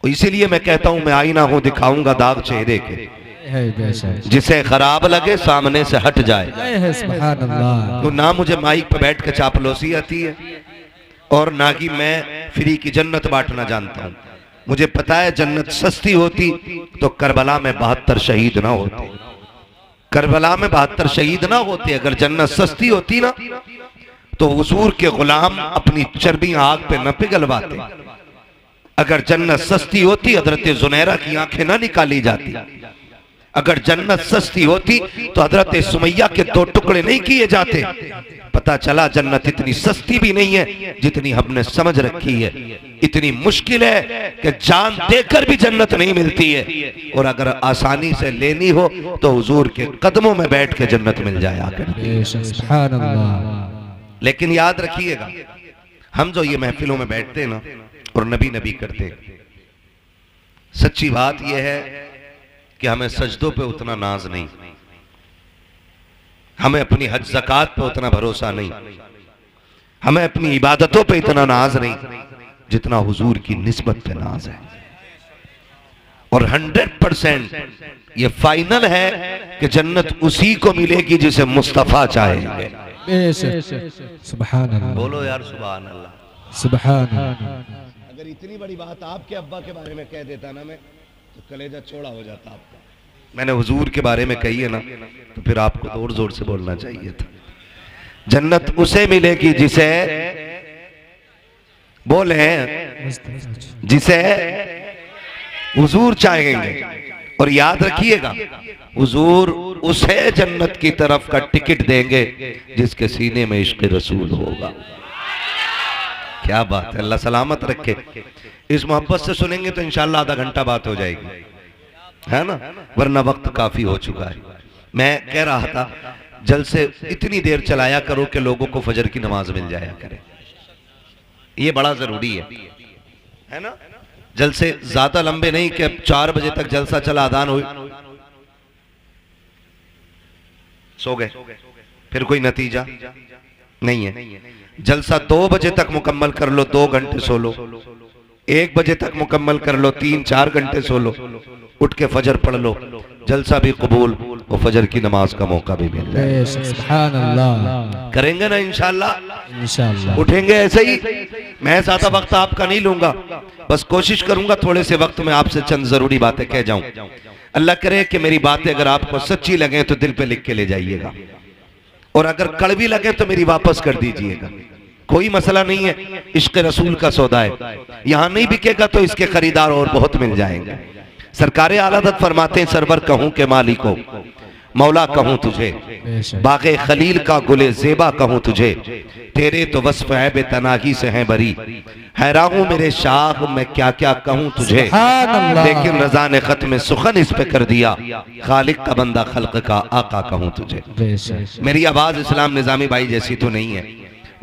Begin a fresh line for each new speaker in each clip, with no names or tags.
इसीलिए मैं कहता हूं मैं आईना हूं, दिखाऊंगा दाग चेहरे के, जिसे खराब लगे सामने से हट जाए। तो ना मुझे माइक पे बैठ के चापलूसी आती है और ना ही मैं फ्री की जन्नत बांटना जानता हूं। मुझे पता है जन्नत सस्ती होती तो करबला में 72 शहीद ना होते, करबला में 72 शहीद ना होते। अगर जन्नत सस्ती होती ना तो हुजूर के गुलाम अपनी चर्बी आग पे न पिघलवाते। अगर जन्नत सस्ती होती हजरत जुनैरा की आंखें ना निकाली जाती। अगर जन्नत सस्ती होती तो हजरत सुमैया के 2 टुकड़े नहीं किए जाते। पता चला जन्नत इतनी सस्ती भी नहीं है जितनी हमने समझ रखी है। इतनी मुश्किल है कि जान देकर भी जन्नत नहीं मिलती है, और अगर आसानी से लेनी हो तो हुजूर के कदमों में बैठ के जन्नत मिल जाया करती। लेकिन याद रखिएगा, हम जो ये महफिलों में बैठते हैं ना और नबी नबी करते हैं, सच्ची बात यह है कि हमें सजदों पे उतना नाज नहीं, हमें अपनी हज ज़कात पे उतना भरोसा नहीं, हमें अपनी इबादतों पे इतना नाज नहीं जितना हुजूर की निस्बत पे नाज है। और 100% ये फाइनल है कि जन्नत उसी को मिलेगी जिसे मुस्तफा चाहेंगे।
सुभान अल्लाह,
बोलो यार सुभान अल्लाह,
सुभान अल्लाह।
अगर इतनी बड़ी बात आपके अब्बा के बारे में कह देता ना मैं, तो कलेजा चौड़ा हो जाता आपका।
मैंने हुजूर के बारे में कही है ना, तो फिर आपको जोर जोर से बोलना चाहिए था। जन्नत उसे मिलेगी जिसे बोले जिसे हुजूर चाहेंगे। और याद रखिएगा, हुजूर उसे जन्नत की तरफ का टिकट देंगे जिसके सीने में इश्क रसूल होगा। क्या बात है, अल्लाह सलामत रखे। इस मोहब्बत से सुनेंगे तो इंशाल्लाह आधा घंटा बात हो जाएगी, है ना, वरना वक्त काफी हो चुका है। मैं कह रहा था जलसे इतनी देर चलाया करो कि लोगों को फजर की नमाज मिल जाया करे, ये बड़ा जरूरी है ना। जलसे ज्यादा लंबे नहीं कि अब 4 बजे तक जलसा चला, अदान हुई सो गए, फिर कोई नतीजा नहीं है। जलसा 2 बजे तक मुकम्मल कर लो, 2 घंटे सो लो। 1 बजे तक मुकम्मल कर लो, 3-4 घंटे सो लो, उठ के फजर पढ़ लो, जलसा भी कबूल और फजर की नमाज का मौका भी मिल जाए।
सुभान अल्लाह।
करेंगे ना इंशाल्लाह,
इंशाअल्लाह
उठेंगे ऐसे ही। मैं ज्यादा वक्त आपका नहीं लूंगा, बस कोशिश करूंगा थोड़े से वक्त में आपसे चंद जरूरी बातें कह जाऊं। अल्लाह करे कि मेरी बातें अगर आपको सच्ची लगे तो दिल पे लिख के ले जाइएगा, और अगर कड़वी लगे तो मेरी वापस कर दीजिएगा, कोई मसला नहीं है। इश्क रसूल का सौदा है, यहां नहीं बिकेगा तो इसके खरीदार और बहुत मिल जाएंगे। सरकारे आलादत फरमाते हैं, सरवर कहूं के मालिको मौला कहूं तुझे, बागे खलील का गुले जेबा कहूं तुझे, तेरे तो वस्फ ऐब तनाही से हैं बरी, हैरान हूं मेरे शाह मैं क्या क्या कहूं तुझे, लेकिन रजा ने खत में सुखन इस पे कर दिया, खालिक का बंदा खल्क का आका कहूं तुझे। मेरी आवाज इस्लाम निजामी भाई जैसी तो नहीं है,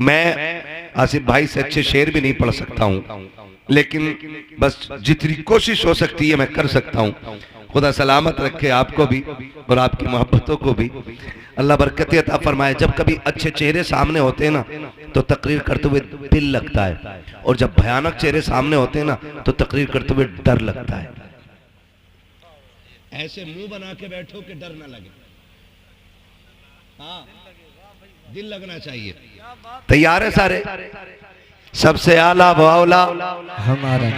मैं आसिफ भाई से अच्छे शेर भी नहीं पढ़ सकता हूं, लेकिन बस जितनी कोशिश हो सकती है मैं कर सकता हूं। खुदा सलामत रखे आपको भी और आपकी मोहब्बतों को भी, अल्लाह बरकत अता फरमाए। जब कभी अच्छे चेहरे सामने होते हैं ना तो तकरीर करते हुए दिल लगता है, और जब भयानक चेहरे सामने होते हैं ना तो तकरीर करते हुए डर लगता है।
ऐसे मुंह बना के बैठो कि डर ना लगे, हाँ दिल लगना चाहिए।
तैयार है सारे? सबसे आला वाला
हमारा।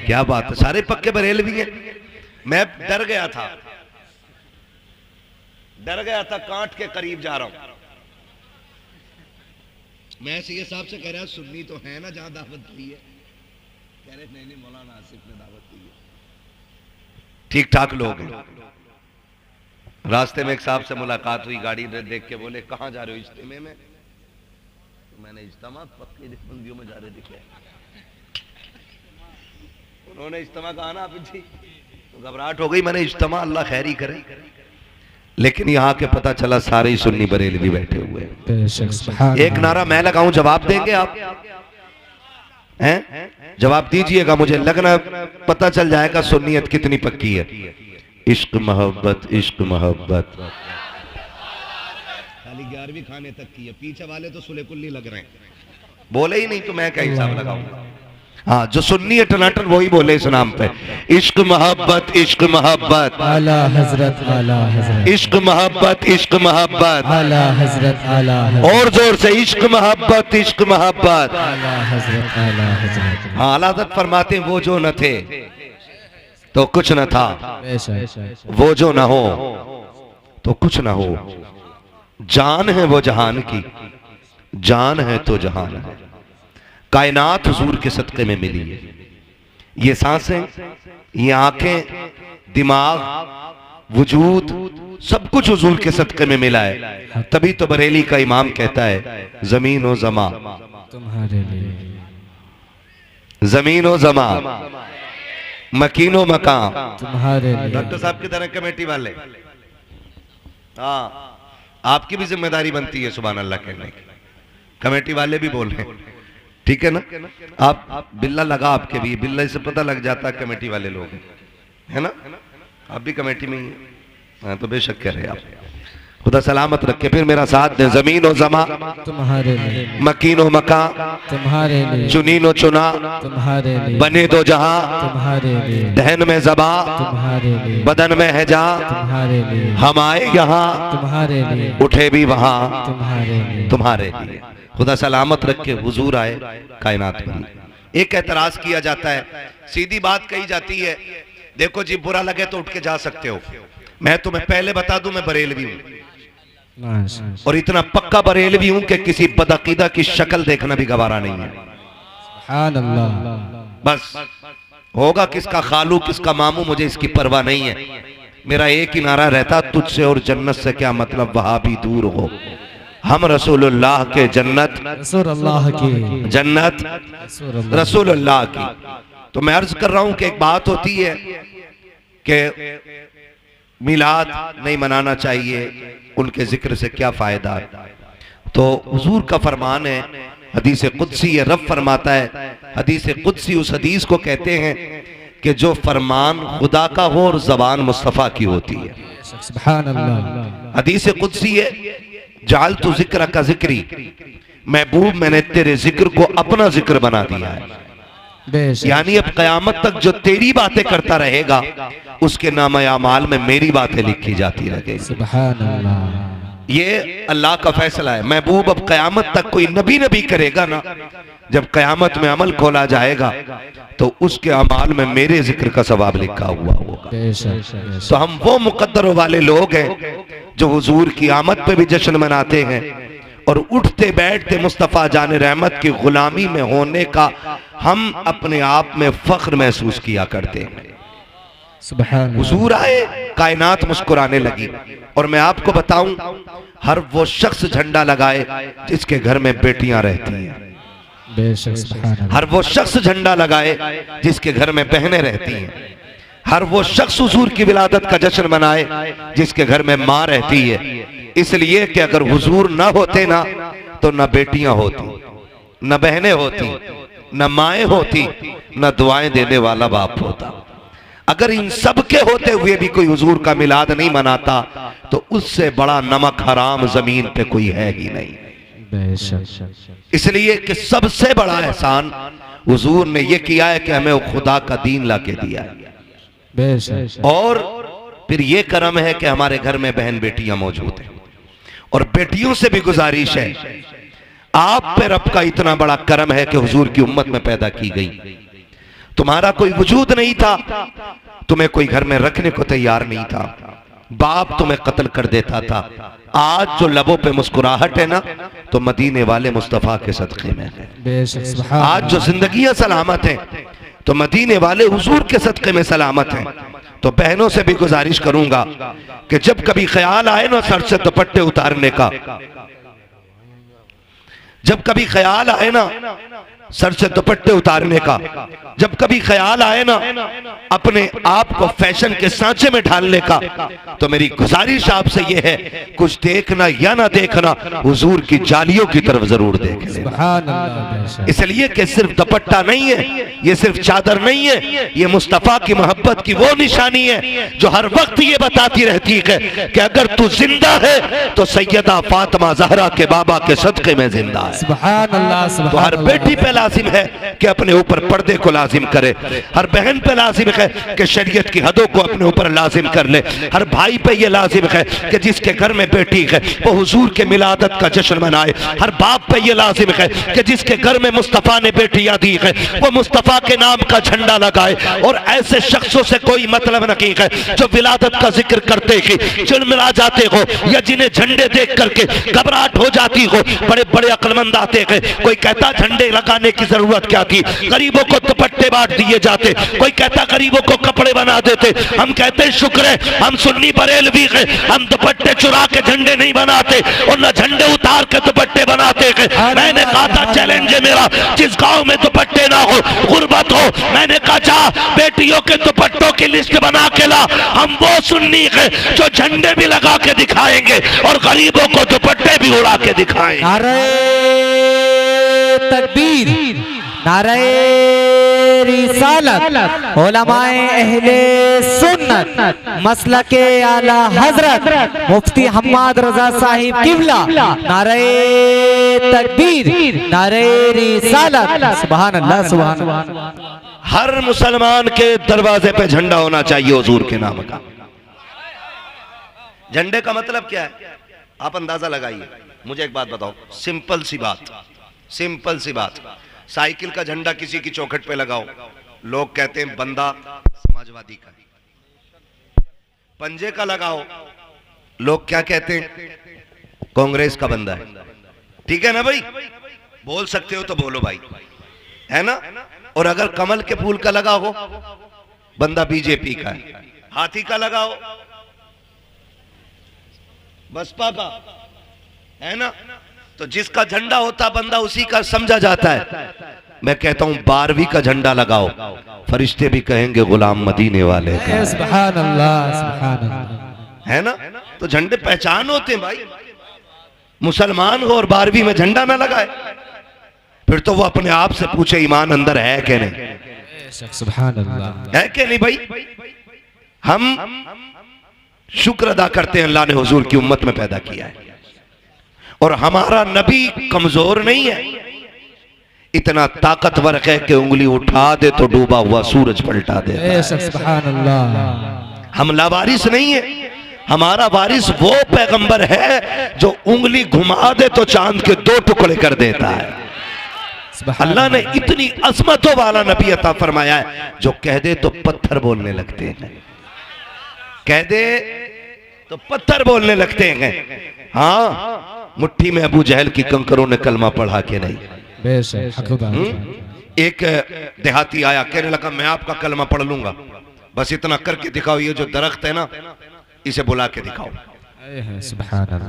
क्या बात है, सारे पक्के बरेलवी हैं। मैं डर गया था, कांट के करीब जा रहा हूं।
मैं सीए साहब से कह रहा सुन्नी तो है ना जहां दावत दी है, कह रहे नहीं मौलाना आसिफ ने दावत दी है।
ठीक ठाक लोग हैं। रास्ते में एक साहब से मुलाकात हुई, गाड़ी देख के बोले कहां जा रहे हो? इज्तिमे में। तो मैंने इज्तिमा पक्की रिबंदियों में जा रहे दिखे। उन्होंने इज्तिमा कहा ना आप जी, तो घबराहट हो गई। मैंने इज्तिमा अल्लाह खैरी करे, लेकिन यहाँ के पता चला सारे ही सुन्नी बरेलवी बैठे हुए हैं। एक नारा मैं लगाऊं, जवाब देंगे आप? हैं? जवाब दीजिएगा, मुझे लगना पता चल जाएगा सुन्नियत कितनी पक्की है। इश्क मोहब्बत, इश्क मोहब्बत।
खाली 11वीं खाने तक की है, पीछे वाले तो सुले कुल्ली लग रहे हैं।
बोले ही नहीं तो मैं क्या हिसाब लगाऊंगा। हाँ, जो सुन्नी है टनाटन वही बोले इस नाम पे, इश्क मोहब्बत इश्क मोहब्बत,
आला हजरत आला हजरत,
इश्क मोहब्बत इश्क मोहब्बत,
आला हजरत आला हजरत,
और जोर से इश्क मोहब्बत इश्क मोहब्बत।
आला हजरत आला हजरत।
हाँ, आला हज़रत फरमाते हैं वो जो न थे तो कुछ न था,
बेशक
वो जो न हो तो कुछ न हो। जान है वो जहान की, जान है तो जहान है। कायनात हुजूर के सदक़े में मिली है। ये सांसें, ये आंखें, दिमाग, वजूद, सब कुछ हुजूर के सदक़े में मिला है। तभी तो बरेली का इमाम कहता है जमीन ओ जमा,
तुम्हारे लिए,
जमीन ओ जमा, मकीन ओ मकान।
तुम्हारे लिए।
डॉक्टर साहब की तरह कमेटी वाले, हाँ, आपकी भी जिम्मेदारी बनती है सुभान अल्लाह कहने की। कमेटी वाले भी बोल रहे हैं, ठीक है ना? आप बिल्ला लगा आपके भी, बिल्ला से पता लग जाता है कमेटी वाले लोग है ना? आप भी कमेटी में ही हैं। हाँ, तो बेशक कह रहे आप, खुदा सलामत रखे। फिर मेरा साथ दें, जमीन ओ जमा,
तुम्हारे लिए,
मकीन ओ मकान,
तुम्हारे लिए,
चुनीन ओ चुना,
तुम्हारे लिए,
बने दो जहां,
तुम्हारे लिए,
दहन में जबा,
तुम्हारे लिए,
बदन में है जा,
तुम्हारे लिए,
हम आए यहाँ,
तुम्हारे लिए,
उठे भी वहां,
तुम्हारे लिए,
तुम्हारे लिए। खुदा सलामत रख के हुजूर आए, कायनात बनी। एक एतराज किया जाता है, सीधी बात कही जाती है, देखो जी बुरा लगे तो उठ के जा सकते हो। मैं तुम्हें पहले बता दूं, मैं बरेलवी हूं, और इतना पक्का बरेलवी हूं कि किसी बदअकीदा की शक्ल देखना भी गवारा नहीं है।
सुभान अल्लाह।
बस होगा किसका खालू किसका मामू, मुझे इसकी परवाह नहीं है। मेरा एक ही नारा रहता, तुझसे और जन्नत से क्या मतलब, वहां भी दूर हो। हम रसूलुल्लाह के जन्नत,
रसूलुल्लाह की
जन्नत रसूलुल्लाह की। तो मैं अर्ज कर रहा हूं कि एक बात होती है कि मिलाद नहीं मनाना चाहिए, उनके जिक्र से क्या फायदा। तो हुजूर का फरमान है, हदीस कुदसी है, रब फरमाता है, हदीस कुदसी उस हदीस को कहते हैं कि जो फरमान खुदा का हो और जबान मुस्तफ़ा की होती है।
सुभान अल्लाह।
हदीस कुदसी है, जाल तू जिक्र का जिक्री, महबूब मैंने तेरे जिक्र को अपना जिक्र बना दिया है। यानी अब कयामत तक जो तेरी बातें करता रहेगा उसके नाम आमाल में मेरी बातें लिखी जाती रहेगी।
सुभान अल्लाह।
ये अल्लाह का फैसला है। महबूब अब कयामत तक कोई नबी करेगा ना, जब कयामत में अमल खोला जाएगा तो उसके अमाल में मेरे जिक्र का सवाब लिखा हुआ होगा। तो हम वो मुकद्दर वाले लोग हैं जो हुजूर की आमद पे भी जश्न मनाते हैं और उठते बैठते मुस्तफ़ा जान रहमत की गुलामी में होने का हम अपने आप में फख्र महसूस किया करते हैं। हुजूर आए, कायनात मुस्कुराने लगी। और मैं आपको बताऊं, हर वो शख्स झंडा लगाए जिसके घर में बेटियां रहती हैं, हर वो शख्स झंडा लगाए जिसके घर में बहनें रहती हैं, हर वो शख्स हुजूर की विलादत का जश्न मनाए जिसके घर में माँ रहती है। इसलिए कि अगर हुजूर ना होते ना तो न बेटियां होती, न बहनें होती, न माएँ होती, न दुआएं देने वाला बाप होता। अगर इन सब के होते हुए भी कोई हुजूर का मिलाद नहीं मनाता तो उससे बड़ा नमक हराम जमीन पे कोई है ही नहीं। इसलिए कि सबसे बड़ा एहसान हुजूर ने यह किया है कि हमें खुदा का दीन लाके दिया है। और फिर ये करम है कि हमारे घर में बहन बेटियां मौजूद हैं। और बेटियों से भी गुजारिश है, आप पे रब का इतना बड़ा करम है कि हुजूर की उम्मत में पैदा की गई। तुम्हारा कोई वजूद नहीं था, तुम्हें कोई घर में रखने को तैयार नहीं था, बाप तुम्हें कत्ल कर देता था। आज जो लबों पे मुस्कुराहट है ना, तो मदीने वाले मुस्तफ़ा के सदक़े में है। आज जो जिंदगियां सलामत हैं तो मदीने वाले हुजूर के सदक़े में सलामत हैं। तो बहनों से भी गुजारिश करूंगा कि जब कभी ख्याल आए ना सर से दुपट्टे उतारने का, जब कभी ख्याल आए ना सर से दुपट्टे उतारने का, जब कभी ख्याल आए ना अपने आप को फैशन के सांचे में ढालने का, तो मेरी गुजारिश आपसे यह है, कुछ देखना या ना देखना, हुजूर की जालियों की तरफ जरूर देख लेना। इसलिए कि सिर्फ दुपट्टा नहीं है, ये सिर्फ चादर नहीं है, ये मुस्तफा की मोहब्बत की वो निशानी है जो हर वक्त ये बताती रहती है कि अगर तू जिंदा है तो सैयदा फातिमा ज़हरा के बाबा के सदक़े में जिंदा है।
सुभान अल्लाह।
तो हर बेटी पे लाजिम है कि अपने ऊपर पर्दे को लाजिम करे, हर बहन पे लाजिम है कि शरीयत की हदों को अपने ऊपर लाजिम कर ले, हर भाई पे ये लाजिम है कि जिसके घर में बेटी है वो हुजूर के मिलादत का जश्न मनाए, हर बाप पे ये लाजिम है कि जिसके घर में मुस्तफ़ा ने बेटियां दी है वो मुस्तफ़ा के नाम का झंडा लगाए। और ऐसे शख्सों से कोई मतलब नहीं है जो विलादत का जिक्र करते ही चिड़मिड़ा जाते हो या जिन्हें झंडे देख करके घबराहट हो जाती हो। बड़े बड़े अक्लमंद आते हैं, कोई कहता झंडे लगाने की जरूरत क्या थी, गरीबों को दुपट्टे बांट दिए जाते, कोई कहता गरीबों को कपड़े बना देते। हम कहते शुक्र है हम सुन्नी बरेलवी हैं, हम दुपट्टे चुरा के झंडे नहीं बनाते और न झंडे उतार के दुपट्टे बनाते हैं। मैंने कहा था चैलेंज है मेरा, जिस गांव में दुपट्टे ना हो, गुर्बत हो, मैंने कहा जा बेटियों के दुपट्टों की लिस्ट बना के ला। हम वो सुन्नी है जो झंडे भी लगा के दिखाएंगे और गरीबों को दुपट्टे भी उड़ा के दिखाएंगे।
नारे तकबीर, नारे रिसालत, उलमाए अहले सुन्नत, मसलके आला हजरत मुफ्ती हम्माद रजा साहिब किबला, नारे तकबीर, नारे रिसालत। सुभान अल्लाह, सुभान अल्लाह।
हर मुसलमान के दरवाजे पे झंडा होना चाहिए हुजूर के नाम का। झंडे का मतलब क्या है आप अंदाजा लगाइए। मुझे एक बात बताओ, सिंपल सी बात, सिंपल सी बात, साइकिल का झंडा किसी की चौखट पे लगाओ, लोग कहते हैं बंदा समाजवादी का। पंजे का लगाओ, लोग क्या कहते हैं, कांग्रेस का बंदा है। ठीक है ना भाई, बोल सकते हो तो बोलो भाई, है ना। और अगर कमल के फूल का लगा हो, बंदा बीजेपी का है। हाथी का लगाओ, बसपा का, है ना। तो जिसका झंडा होता बंदा उसी का समझा जाता है। मैं कहता हूं 12वीं का झंडा लगाओ, फरिश्ते भी कहेंगे गुलाम मदीने वाले का।
सुभान अल्लाह, सुभान अल्लाह।
है ना। तो झंडे पहचान होते हैं भाई। मुसलमान हो और 12वीं में झंडा ना लगाए, फिर तो वो अपने आप से पूछे ईमान अंदर है कि नहीं,
सुभान अल्लाह,
है कि नहीं भाई। हम शुक्र अदा करते हैं अल्लाह ने हुजूर की उम्मत में पैदा किया है। और हमारा नबी कमजोर नहीं है, इतना ताकतवर है कि उंगली उठा दे तो डूबा हुआ सूरज पलटा दे।
सुभान अल्लाह।
हम लावारिस नहीं है, हमारा वारिस वो पैगंबर है जो उंगली घुमा दे तो चांद के 2 टुकड़े कर देता है। अल्लाह ने इतनी अजमतों वाला नबी अता फरमाया है जो कह दे तो पत्थर बोलने लगते हैं, कह दे तो पत्थर बोलने लगते हैं। हाँ, मुट्ठी में अबू जहल की कंकरों ने कलमा पढ़ा के नहीं। एक देहाती आया, कहने लगा मैं आपका कलमा पढ़ लूंगा, बस इतना करके दिखाओ, ये जो दरख्त है ना इसे बुला के दिखाओ।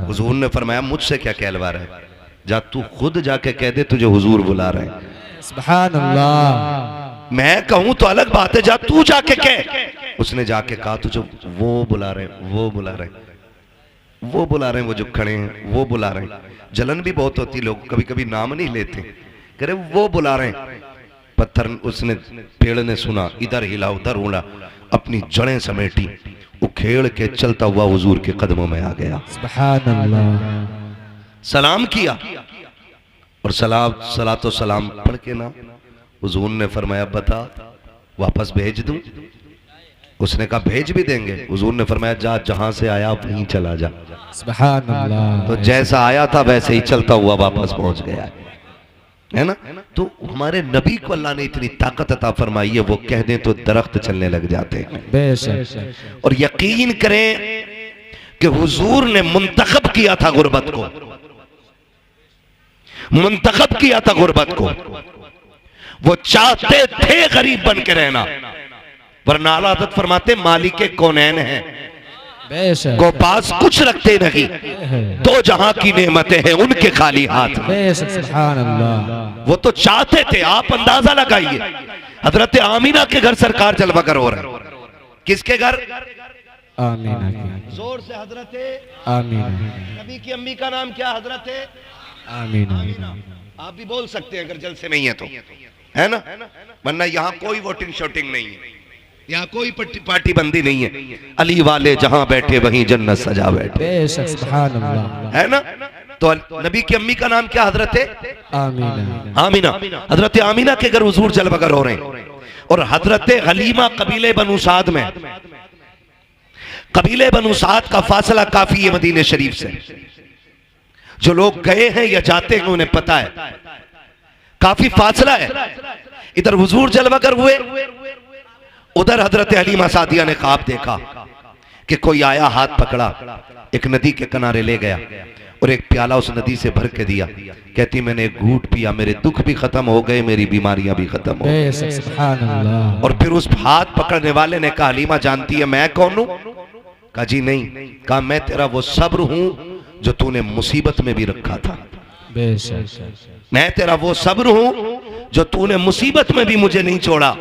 हुजूर ने फरमाया मुझसे क्या कहलवा रहा है, जा तू खुद जाके कह दे तुझे हुजूर बुला रहे हैं।
सुभान अल्लाह।
मैं कहूं तो अलग बात है, जा तू जाके कह। उसने जाके कहा तुझे वो बुला रहे हैं, वो बुला रहे हैं, वो बुला रहे हैं, वो जो खड़े हैं वो बुला रहे हैं। जलन भी बहुत होती, लोग कभी कभी नाम नहीं लेते, कह रहे वो बुला रहे हैं। पत्थर उसने, पेड़ ने सुना, इधर हिला उधर उड़ा, अपनी जड़ें समेटी, उखेड़ के चलता हुआ हुजूर के कदमों में आ गया।
सुभान अल्लाह।
सलाम किया और सलातो सलाम पढ़ के ना हुजूर ने फरमाया बता वापस भेज दूं। उसने कहा भेज भी देंगे। हुजूर ने फरमाया जा जहां से आया वहीं चला जा।
सुभान अल्लाह।
तो जैसा आया था वैसे ही चलता हुआ वापस पहुंच गया, है ना। तो हमारे नबी को अल्लाह ने इतनी ताकत अता फरमाई है, वो कह दें तो दरख्त चलने लग जाते हैं।
बेशक।
और यकीन करें कि हुजूर ने मुंतखब किया था गुर्बत को, मुंतखब किया था गुर्बत को। वो चाहते थे गरीब बन के रहना, वरना आला हज़रत फरमाते मालिके कौनैन हैं, को पास कुछ रखते नहीं, 2 जहां की नेमतें हैं उनके खाली हाथ।
सुभान अल्लाह।
वो तो चाहते थे, आप अंदाजा लगाइए। हजरत आमीना के घर सरकार जलवा कर हो रहा है। किसके घर?
आमीना की।
जोर से हजरत
आमीना।
नबी की अम्मी का नाम क्या? हजरत
आमीना।
आप भी बोल सकते हैं अगर जलसे में
नहीं है तो, है ना। वरना यहाँ कोई वोटिंग शोटिंग नहीं है, यहाँ कोई पार्टी बंदी नहीं है। अली वाले जहां बैठे वहीं जन्नत सजा बैठे,
सुभान अल्लाह।
है ना। तो नबी की अम्मी का नाम क्या हजरत
आमीना।
आमीना। हजरत आमीना के घर हुजूर जलवगर हो रहे हैं और हजरत हलीमा कबीले बनु साद में, कबीले बनु साद का फासला काफी है मदीने शरीफ से। जो लोग गए हैं या जाते हैं उन्हें पता है काफी फासला है। इधर हुजूर जलवगर हुए, उधर हजरत हलीमा सादिया ने ख्वाब देखा कि कोई आया, हाथ पकड़ा, एक नदी के किनारे ले गया और एक प्याला उस नदी से भर के दिया। कहती मैंने एक घूंट पिया, मेरे दुख भी खत्म हो गए, मेरी बीमारियां भी खत्म हो गई।
सुभान अल्लाह।
और फिर उस हाथ पकड़ने वाले ने कहा हलीमा जानती है मैं कौन हूं? कहा जी नहीं। कहा मैं तेरा वो सब्र हूं जो तूने मुसीबत में भी रखा था। मैं तेरा वो सब्र हूं जो तूने मुसीबत में भी मुझे नहीं छोड़ा।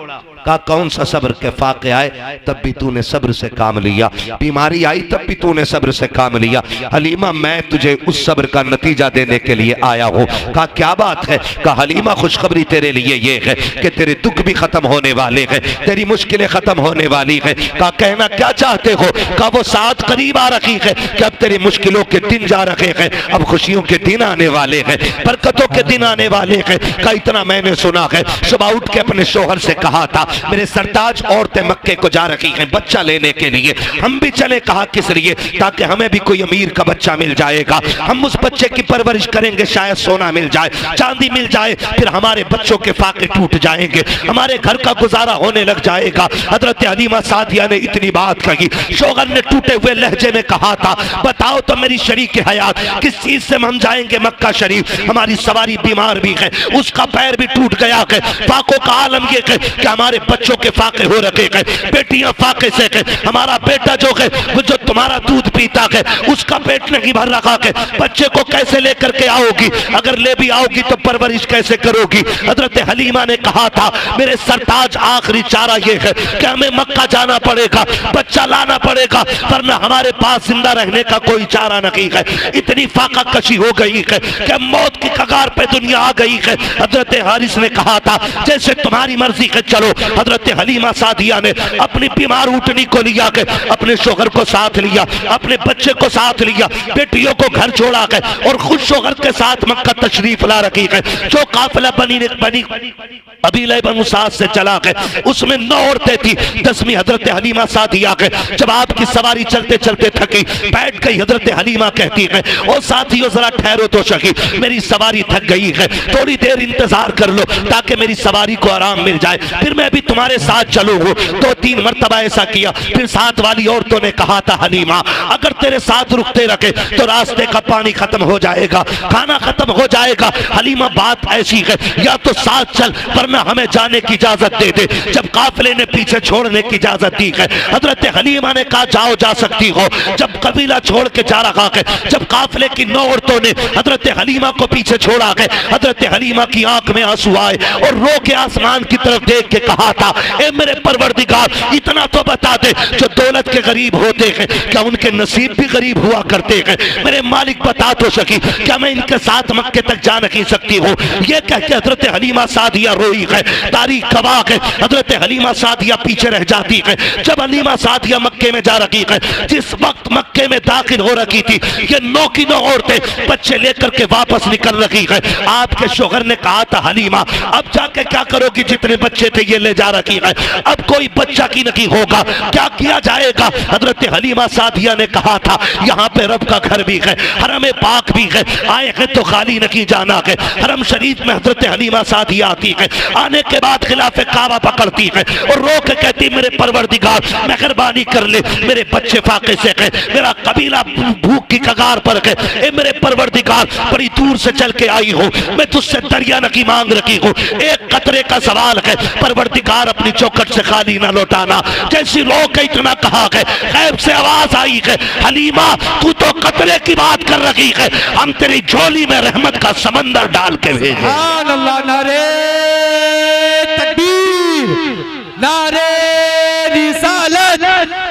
कहा कौन सा सब्र? के फाके आए तब भी तूने सब्र से काम लिया, बीमारी आई तब भी तूने सब्र से काम लिया। हलीमा मैं तुझे उस सब्र का नतीजा देने के लिए आया हूँ। कहा क्या बात है? कहा हलीमा खुशखबरी तेरे लिए ये है कि तेरे दुख भी खत्म होने वाले हैं, तेरी मुश्किलें खत्म होने वाली है। कहा कहना क्या चाहते हो? कहा वो साथ करीब आ रखी है कि अब तेरी मुश्किलों के दिन जा रहे हैं, अब खुशियों के दिन आने वाले हैं, बरकतों के दिन आने वाले हैं। कहा इतना मैंने सुना है। सुबह उठ के अपने शोहर से कहा था मेरे सरताज औरतें मक्के को जा रही हैं बच्चा लेने के लिए, हम भी चले। कहा किस लिए? ताकि हमें भी कोई अमीर का बच्चा मिल जाएगा, हम उस बच्चे की परवरिश करेंगे, शायद सोना मिल जाए, चांदी मिल जाए, फिर हमारे बच्चों के फाके टूट जाएंगे, हमारे घर का गुजारा होने लग जाएगा। हजरत हलीमा सादिया ने इतनी बात कही। शोहर ने टूटे हुए लहजे में कहा था बताओ तो मेरी शरीक हयात किस चीज से हम जाएंगे मक्का शरीफ? हमारी सवारी बीमार भी है, उसका पैर भी टूट गया है। फाकों का आलम ये है कि हमारे बच्चों के फाके हो रखे हैं, बेटियां फाके से है, हमारा बेटा जो है वो जो तुम्हारा दूध पीता है उसका पेट नहीं भर रखा है, बच्चे को कैसे लेकर के आओगी? अगर ले भी आओगी तो परवरिश कैसे करोगी? हजरत हलीमा ने कहा था मेरे सरताज आखिरी चारा ये है कि हमें मक्का जाना पड़ेगा, बच्चा लाना पड़ेगा, वरना हमारे पास जिंदा रहने का कोई चारा नहीं है। इतनी फाका कशी हो गई है कि मौत की कगार पे दुनिया आ गई है। हजरत हारिस ने कहा था जैसे तुम्हारी मर्जी है चलो। हजरत हलीमा सादिया ने अपनी बीमार ऊँटनी को लिया के अपने शोहर को साथ लिया, अपने बच्चे को साथ लिया, बेटियों को घर छोड़ा के और खुद शोहर के साथ मक्का तशरीफ ला रखी है। जो काफिला बनी कबीले बनु साद से चला के उसमें 9 औरतें थी, 10वीं हजरत हलीमा सादिया के। जब आपकी सवारी चलते चलते थकी बैठ गई, हजरत हलीमा कहती है ओ साथियों जरा ठहरो तो सही, मेरी सवारी थक गई है, थोड़ी देर इंतजार कर लो ताकि मेरी सवारी को आराम मिल जाए, फिर मैं भी तुम्हारे साथ चलूंगा। 2-3 मरतबा ऐसा किया। फिर साथ वाली औरतों ने कहा था हलीमा अगर तेरे साथ रुकते रखे तो रास्ते का पानी खत्म हो जाएगा, खाना खत्म हो जाएगा। हलीमा बात ऐसी है या तो साथ चल वरना हमें जाने की इजाजत दे दे। जब काफिले ने पीछे छोड़ने की इजाजत दी है हजरत हलीमा ने कहा जाओ जा सकती हो। जब कबीला छोड़ के जा रहा है, जब काफिले की 9 औरतों ने हजरत हलीमा को पीछे छोड़ा है, हजरत हलीमा की आंख में आंसू आए और रो के आसमान की तरफ देख के कहा था ए मेरे परवरदिगार इतना तो बता दे जो दौलत के गरीब होते हैं क्या उनके नसीब भी गरीब हुआ करते हैं? मेरे मालिक बता तो सकी क्या मैं इनके साथ मक्के तक जा नहीं सकती हूँ? ये कह के हजरत हलीमा सादिया रोई है। तारीख गवाह है हजरत हलीमा सादिया पीछे रह जाती है। जब हलीमा सादिया मक्के में जा रही है, जिस वक्त मक्के में दाखिल हो रखी थी, ये 9 की 9 औरतें बच्चे लेकर के वापस निकल रही है। आपके शोहर ने कहा था हलीमा अब जाके क्या करोगी? जितने बच्चे थे ये ले जा रखी है, अब कोई बच्चा की नहीं होगा, क्या किया जाएगा? हजरत हलीमा सादिया ने कहा था यहाँ पे रब का घर भी है, हरम पाक भी है, आए हैं तो खाली नहीं जाना है। हरम शरीफ में हजरत हलीमा सादिया आती है, आने के बाद खिलाफे काबा पकड़ती है और रो के कहती मेरे परवरदिगार मेहरबानी कर ले, मेरे बच्चे फाके से है, मेरा कबीला भूख की कगार पर है, ए मेरे परवरदिगार बड़ी दूर से चल के आई हूँ, मैं तुझसे दरिया नकी मांग रखी हूँ, एक कतरे का सवाल है, परवरदिगार अपनी चौखट से खाली ना लौटाना। जैसी रो के इतना कहा है गैब से आवाज आई है हलीमा तू तो कतरे की बात कर रही है, हम तेरी झोली में रहमत का समंदर डाल के भेजे।
सुभान अल्लाह। नारे तकबीर, नारे रिसालत,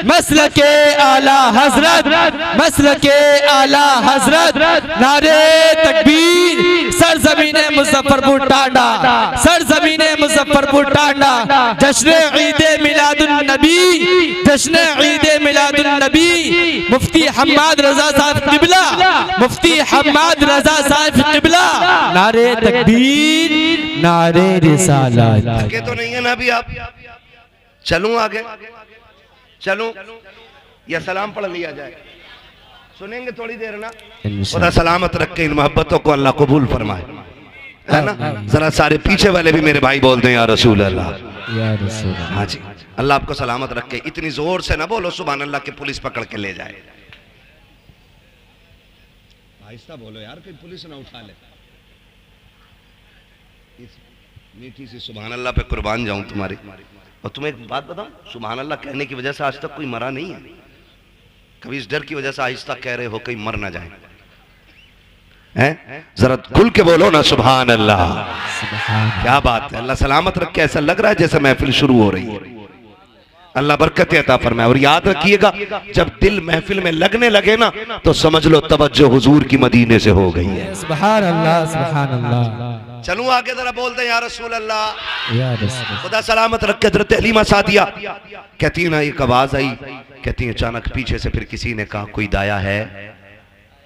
मसलके आला हजरत, मसलके आला हजरत, नारे तकबीर। सरजमीने मुजफ्फरपुर टांडा, सरजमीने मुजफ्फरपुर टांडा, जश्न ईद मिलादुन नबी, जश्न ईद मिलादुन नबी मुफ्ती हम्माद रजा साहब किबला, मुफ्ती हम्माद रजा साहब किबला। नारे तकबीर, नारे रिसालत।
थके तो नहीं है ना अभी आप? चलूं आगे, चलूं या सलाम पढ़ लिया जाए? सुनेंगे थोड़ी देर ना? खुदा सलामत रखे, इन मोहब्बतों को अल्लाह कबूल फरमाए, है ना? जरा सारे पीछे वाले भी मेरे भाई बोलते हैं या रसूल अल्लाह,
या रसूल अल्लाह।
हाँ जी, अल्लाह आपको सलामत रखे। इतनी जोर से ना बोलो सुभान अल्लाह के पुलिस पकड़ के ले जाए। आहिस्ता बोलो यार, कोई पुलिस ना उठा ले। इस मीठी सी सुभान अल्लाह पे कुर्बान जाऊं तुम्हारी। और तुम्हें एक बात बताऊं, सुभान अल्लाह कहने की वजह से आज तक कोई मरा नहीं है। कभी इस डर की वजह से आहिस्ता कह रहे हो कहीं मर ना जाए, हैं? जरा खुल के बोलो ना सुभान अल्लाह। क्या बात है, अल्लाह सलामत रखे। ऐसा लग रहा है जैसे महफिल शुरू हो रही है। अल्लाह बरकत अता फरमाए। और याद रखिएगा, जब दिल महफिल में लगने लगे ना तो समझ लो तवज्जो हुजूर की मदीने से हो गई है।
सुभान अल्लाह, सुभान अल्लाह।
चलूं आगे, जरा बोलते हैं या रसूल अल्लाह,
या रसूल।
खुदा सलामत रखे। हज़रत हलीमा सादिया कहती है ना, एक आवाज आई, कहती है अचानक पीछे से फिर किसी ने कहा कोई दाया है।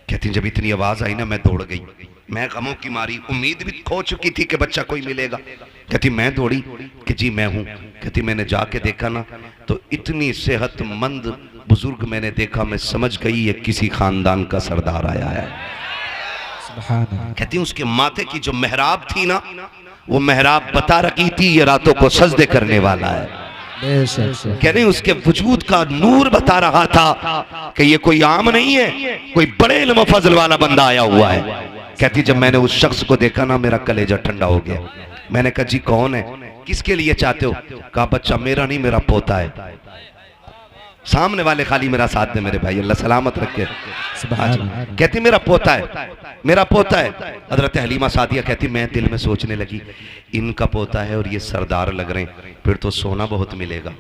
कहती जब इतनी आवाज आई ना मैं दौड़ गई, मैं गमों की मारी, उम्मीद भी खो चुकी थी कि बच्चा कोई मिलेगा। कहती मैं दौड़ी कि जी मैं हूं। कहती मैंने जाके देखा ना तो इतनी सेहतमंद बुजुर्ग मैंने देखा, मैं समझ गई ये किसी खानदान का सरदार आया है। कहती उसके माथे की जो मेहराब थी ना, वो मेहराब बता रही थी ये रातों को सजदे करने वाला है। कह रही उसके वजूद का नूर बता रहा था कि ये कोई आम नहीं है, कोई बड़े इल्म फजल वाला बंदा आया हुआ है। कहती जब मैंने उस शख्स को देखा ना मेरा कलेजा ठंडा हो गया। मैंने कहा जी कौन है, किसके लिए चाहते हो? कहा बच्चा मेरा नहीं, मेरा पोता है। सामने वाले खाली मेरा साथ दे मेरे भाई, अल्लाह सलामत रखे। कहती मेरा पोता है, मेरा पोता है। हजरत हलीमा सादिया कहती मैं दिल में सोचने लगी इनका पोता है और ये सरदार लग रहे हैं, फिर तो सोना बहुत मिलेगा,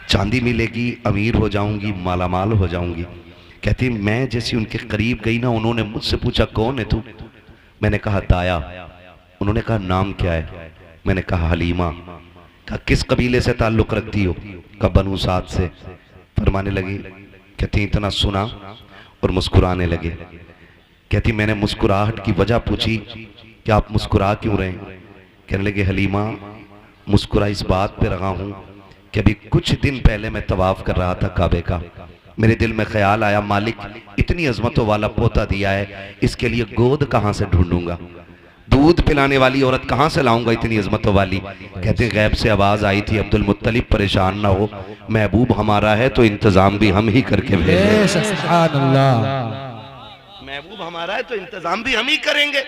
चांदी मिलेगी, अमीर हो जाऊंगी, मालामाल हो जाऊंगी। कहती मैं जैसी उनके करीब गई ना, उन्होंने मुझसे पूछा कौन है तू? मैंने कहा दाया। उन्होंने कहा नाम क्या है? मैंने कहा हलीमा। कहा किस कबीले से ताल्लुक रखती हो? कहा बनु साद से। फरमाने लगी, कहती इतना सुना और मुस्कुराने लगे। कहती मैंने मुस्कुराहट की वजह पूछी कि आप मुस्कुरा क्यों रहे? कहने लगे हलीमा मुस्कुरा इस बात पे रहा हूं कि अभी कुछ दिन पहले मैं तवाफ कर रहा था काबे का, मेरे दिल में ख्याल आया मालिक इतनी अजमतों वाला पोता दिया है, इसके लिए गोद कहां से ढूंढूंगा, दूध पिलाने वाली औरत कहां से लाऊंगा इतनी अजमतों वाली। कहते गैब से आवाज आई थी अब्दुल मुत्तलिब परेशान ना हो, महबूब हमारा है तो इंतजाम भी हम ही करके भेजेंगे। महबूब हमारा है तो इंतजाम भी हम ही करेंगे।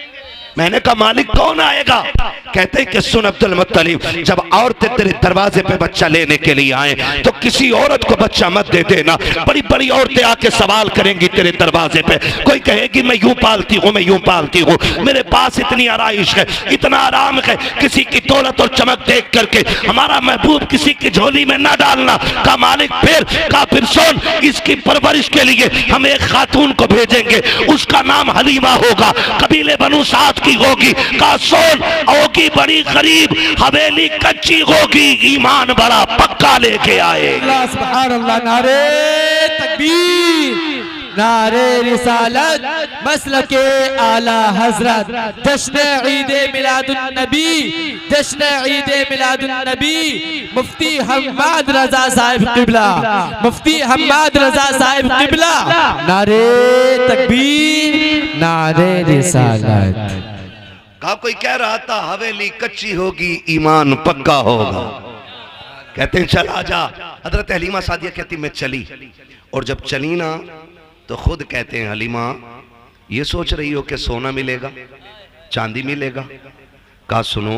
मैंने कहा मालिक कौन आएगा? कहते हैं कि सुन अब्दुल मुत्तलिब, जब औरतें तेरे दरवाजे पे बच्चा लेने के लिए आए तो किसी औरत को बच्चा मत दे देना। बड़ी बड़ी औरतें आके सवाल करेंगी तेरे दरवाजे पे, कोई कहेगी मैं यूं पालती हूँ, मैं यूं पालती हूँ, मेरे पास इतनी आराइश है, इतना आराम है, किसी की दौलत और चमक देख करके हमारा महबूब किसी की झोली में ना डालना। का मालिक फिर सुन, इसकी परवरिश के लिए हम एक खातून को भेजेंगे, उसका नाम हलीमा होगा, कबीले बनु साद की होगी। का सोन होगी बड़ी गरीब, हवेली कच्ची होगी, ईमान बड़ा पक्का लेके आए।
सुभान अल्लाह। नारे तकबीर, नारे रिसालत, मसलके आला हजरत, जश्न ईद मिलादुन नबी, जश्न ईद मिलादुन नबी, मुफ्ती हम्माद रजा साहिब किबला, मुफ्ती हम्माद रजा साहिब किबला। नारे तकबीर, नारे रिसालत।
कहा कोई कह रहा था हवेली कच्ची होगी, ईमान पक्का होगा। कहते हैं चल आजा। हजरत हलीमा सादिया कहती मैं चली, और जब चली ना तो खुद कहते हैं हलीमा ये सोच रही हो कि सोना मिलेगा, चांदी मिलेगा? कहा सुनो,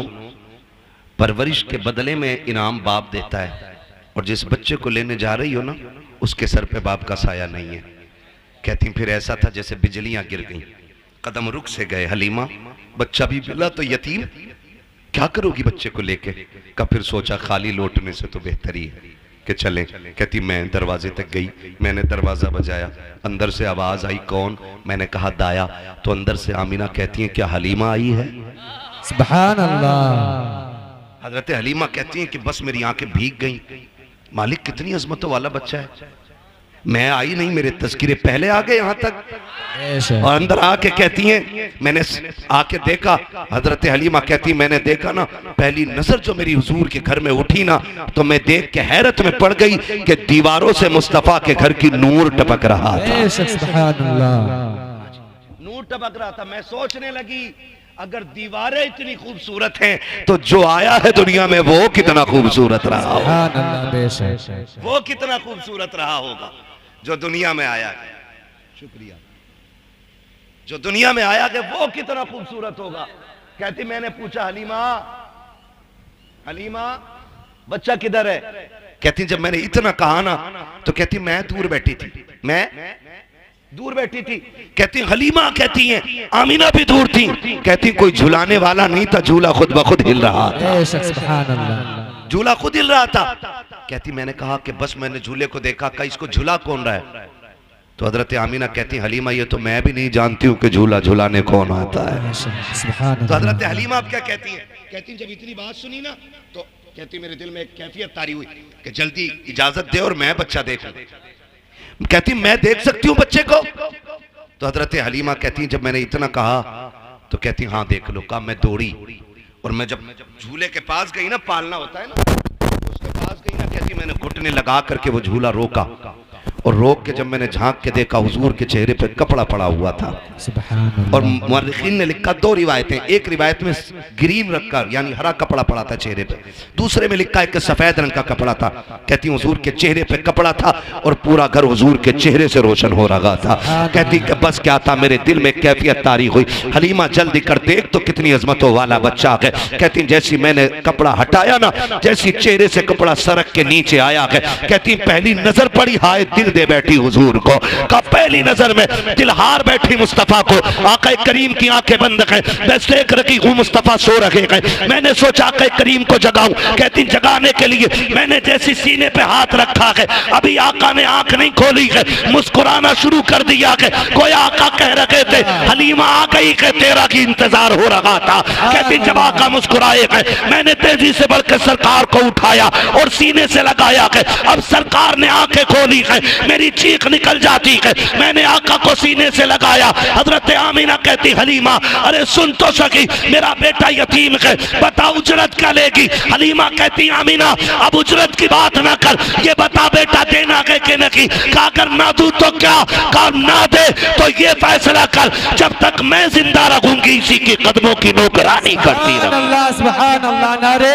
परवरिश के बदले में इनाम बाप देता है, और जिस बच्चे को लेने जा रही हो ना उसके सर पे बाप का साया नहीं है। कहती फिर ऐसा था जैसे बिजलियां गिर गईं, कदम रुक से गए। हलीमा बच्चा भी मिला तो यतीम, क्या करोगी बच्चे को लेके? का फिर सोचा खाली लौटने से तो बेहतरी है कि चलें। कहती मैं दरवाजे तक गई, मैंने दरवाजा बजाया, अंदर से आवाज आई कौन? मैंने कहा दाया। तो अंदर से आमीना कहती है क्या हलीमा आई है?
सुभान अल्लाह।
हजरत हलीमा कहती हैं कि बस मेरी आंखें भीग गई, मालिक कितनी अजमतों वाला बच्चा है। मैं आई नहीं, मेरे तस्किरे पहले आ गए यहाँ तक। और अंदर आके कहती हैं, मैंने आके देखा, हजरत हलीमा कहती मैंने देखा ना, पहली नजर जो मेरी हुजूर के घर में उठी ना, तो मैं देख के हैरत में पड़ गई कि दीवारों से मुस्तफा के घर की नूर टपक रहा था। नूर टपक रहा था। मैं सोचने लगी अगर दीवारें इतनी खूबसूरत हैं तो जो आया है दुनिया में वो कितना खूबसूरत रहा होगा, वो कितना खूबसूरत रहा होगा जो दुनिया में आया है। शुक्रिया। जो दुनिया में आया है वो कितना खूबसूरत होगा। कहती मैंने पूछा हलीमा, हलीमा बच्चा किधर है? कहती जब मैंने इतना कहा ना तो कहती मैं दूर बैठी थी, मैं दूर बैठी थी। कहती हलीमा कहती हैं आमीना भी दूर थी। कहती कोई झुलाने वाला नहीं था, झूला खुद ब खुद हिल रहा था, झूला खुद हिल रहा था। कहती मैंने कहा कि बस मैंने झूले को देखा, का इसको झूला कौन रहा है? तो हजरत आमीना कहती हलीमा ये तो मैं भी नहीं जानती हूँ कि झूला झुलाने कौन आता है। तो हजरत हलीमा आप क्या कहती हैं? कहती जब इतनी बात सुनी ना तो कहती मेरे दिल में एक कैफियत तारी हुई कि जल्दी इजाजत दे और मैं बच्चा देखूं। कहती मैं देख सकती हूँ बच्चे को? तो हजरत हलीमा कहती जब मैंने इतना कहा तो कहती हाँ देख लो। कहा मैं दौड़ी और मैं जब झूले के पास गई ना, पालना होता है ना, उसके पास गई ना, कहती मैंने घुटने लगा करके वो झूला रोका और रोक के जब मैंने झांक के देखा हुजूर के चेहरे पे कपड़ा पड़ा हुआ था। और मुअर्रिखीन ने लिखा दो रिवायतें, एक रिवायत में ग्रीन रखकर यानी हरा कपड़ा पड़ा था चेहरे पे, दूसरे में लिखा है कि सफेद रंग का कपड़ा था। कहती हुजूर के चेहरे पे कपड़ा था और पूरा घर हुजूर के चेहरे से रोशन हो रहा था। कहती कि बस क्या था, मेरे दिल में कैफियत तारी हुई, हलीमा जल्दी कर देख तो कितनी अजमतों वाला बच्चा है। कहती जैसी मैंने कपड़ा हटाया ना, जैसी चेहरे से कपड़ा सरक के नीचे आया है, कहती पहली नजर पड़ी हाय दिल दे बैठी हुजूर को। का पहली नजर में दिल हार बैठी मुस्तफा को। आका करीम की आंखें बंद हैं, मैं देख रही हूँ मुस्तफा सो रहे हैं। मैंने सोचा आका करीम को जगाऊं। कहती जगाने के लिए मैंने जैसी सीने पे हाथ रखा है, अभी आका ने आंख नहीं खोली है, मुस्कुराना शुरू कर दिया है। कोई आका कह रहे थे हलीमा आ गई है, तेरा की इंतजार हो रहा था। कहती जब आका मुस्कुराए हैं, मैंने तेजी से बढ़कर सरकार को उठाया और सीने से लगाया है। अब सरकार ने आंखें खोली है, मेरी चीख निकल जाती है। मैंने आका को सीने से लगाया। हजरत आमीना कहती हलीमा अरे सुन तो सकी, मेरा बेटा यतीम है, बता उजरत क्या लेगी? हलीमा कहती आमीना अब उजरत की बात ना कर, ये बता बेटा देना है कि नहीं? कहा अगर ना दूं तो क्या, कहा ना दे तो ये फैसला कर, जब तक मैं जिंदा रहूंगी इसी के कदमों की नौकरानी करती रहूंगी।
सुभान अल्लाह, नारे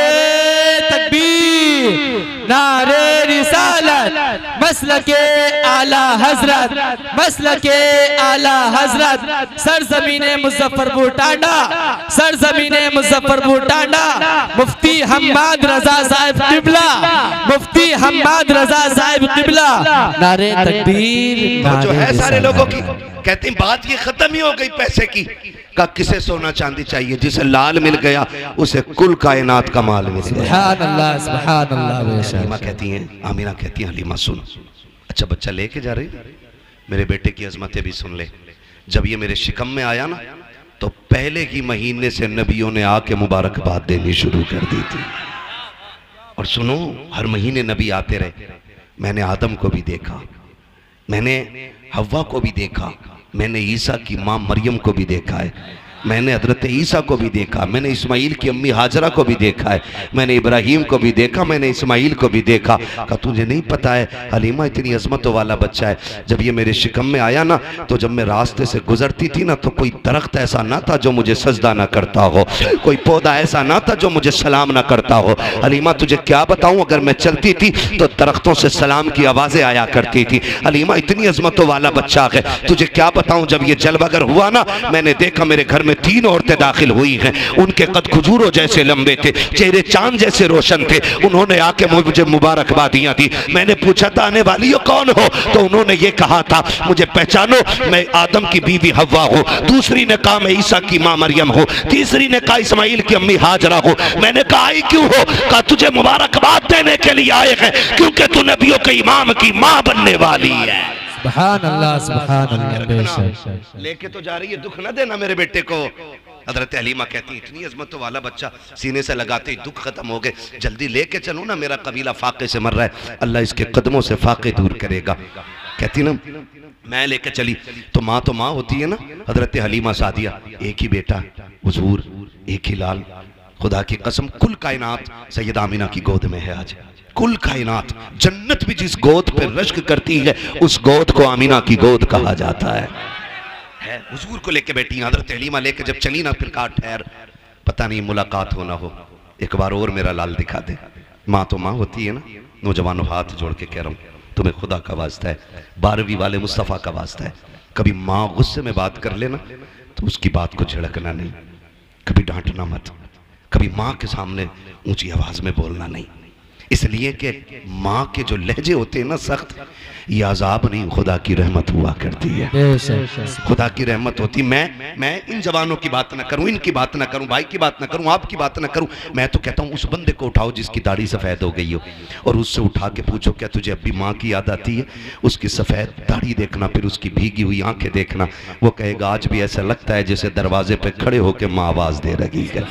तकबीर, नारे रिसालत, मसलके आला हजरत, मसलके आला हजरत, सरजमीने मुजफ्फरपुर टांडा, सरजमीने मुजफ्फरपुर टांडा, मुफ्ती हम्माद रजा साहिब किबला, मुफ्ती हम्माद रजा साहिब किबला, नारे तकबीर।
तो जो है सारे लोगों की कहती बात ये खत्म ही हो गई पैसे की। का किसे सोना चांदी चाहिए? जिसे लाल मिल गया उसे कुल कायनात का माल मिल गया।
सुभान अल्लाह, सुभान अल्लाह।
हलीमा कहती हैं, आमीना कहती हैं हलीमा सुन, अच्छा बच्चा लेके जा रही, मेरे बेटे की अजमतें भी सुन ले। जब ये मेरे शिकम में आया ना तो पहले ही महीने से नबियों ने आके मुबारकबाद देनी शुरू कर दी थी। और सुनो हर महीने नबी आते रहे। मैंने आदम को भी देखा, मैंने हव्वा को भी देखा, मैंने ईसा की माँ मरियम को भी देखा है, मैंने हजरत ईसा को भी देखा, मैंने इस्माइल की अम्मी हाजरा को भी देखा है, मैंने इब्राहिम को भी देखा, मैंने इस्माइल को भी देखा। कहा तुझे नहीं पता है हलीमा इतनी अजमतों वाला बच्चा है। जब ये मेरे शिकम में आया ना तो जब मैं रास्ते से गुजरती थी ना तो कोई दरख्त ऐसा ना था जो मुझे सजदा ना करता हो, कोई पौधा ऐसा ना था जो मुझे सलाम ना करता हो। हलीमा तुझे क्या बताऊं, अगर मैं चलती थी तो दरख्तों से सलाम की आवाजें आया करती थी। हलीमा इतनी अजमतों वाला बच्चा है, तुझे क्या बताऊं। जब ये जलवागर हुआ ना मैंने देखा मेरे घर में 3 औरतें दाखिल हुई हैं, उनके कद खजूरों जैसे लंबे थे, चेहरे चांद जैसे रोशन थे। उन्होंने आके मुझे मुबारकबादियां दी। मैंने पूछा था आने वाली हो कौन हो, तो उन्होंने ये कहा था मुझे पहचानो, मैं आदम की बीवी हव्वा हूँ। दूसरी ने कहा मैं ईसा की माँ मरियम हूँ। तीसरी ने कहा इस्माइल की अम्मी हाजरा हूँ। मैंने कहा आई क्यों हो? कहा तुझे मुबारकबाद देने के लिए आए हैं क्योंकि तू नबियों के इमाम की माँ बनने वाली है।
सुभान अल्लाह, सुभान अल्लाह।
लेके तो जा रही है, दुख न देना मेरे बेटे को। हजरत हलीमा कहती इतनी अजमतों वाला बच्चा सीने से लगाते ही दुख खत्म हो गए, जल्दी लेके चलो ना, मेरा कबीला फाके से मर रहा है, अल्लाह इसके कदमों से फाके दूर करेगा। कहती ना मैं लेके चली तो माँ होती है ना हजरत हलीमा सादिया, एक ही बेटा हुजूर, एक ही लाल, खुदा की कसम कुल कायनात सैयदा आमिना की गोद में है आज। कुल कायनात, जन्नत भी जिस गोद पे रश्क करती है उस गोद को आमिना की गोद कहा जाता है। हुजूर को लेके बैठी हजरत हलीमा, लेके जब चली ना फिर कहा ठहर, पता नहीं मुलाकात हो ना हो, एक बार और मेरा लाल दिखा दे। माँ तो माँ होती है ना। नौजवानों हाथ जोड़ के कह रहा हूँ तुम्हें खुदा का वास्ता है, 12वीं वाले मुस्तफ़ा का वास्ता है, कभी माँ गुस्से में बात कर लेना तो उसकी बात को झिड़कना नहीं, कभी डांटना मत, कभी माँ के सामने ऊंची आवाज में बोलना नहीं, इसलिए कि माँ के जो लहजे होते हैं ना सख्त, ये अजाब नहीं खुदा की रहमत हुआ करती है, खुदा की रहमत होती। मैं इन जवानों की बात ना करूं, इनकी बात ना करूं, भाई की बात ना करूं, आपकी बात ना करूं, मैं तो कहता हूं उस बंदे को उठाओ जिसकी दाढ़ी सफ़ेद हो गई हो और उससे उठा के पूछो क्या तुझे अब भी माँ की याद आती है? उसकी सफ़ेद दाढ़ी देखना, फिर उसकी भीगी हुई आंखें देखना, वो कहेगा आज भी ऐसा लगता है जैसे दरवाजे पर खड़े होकर माँ आवाज़ दे रही है।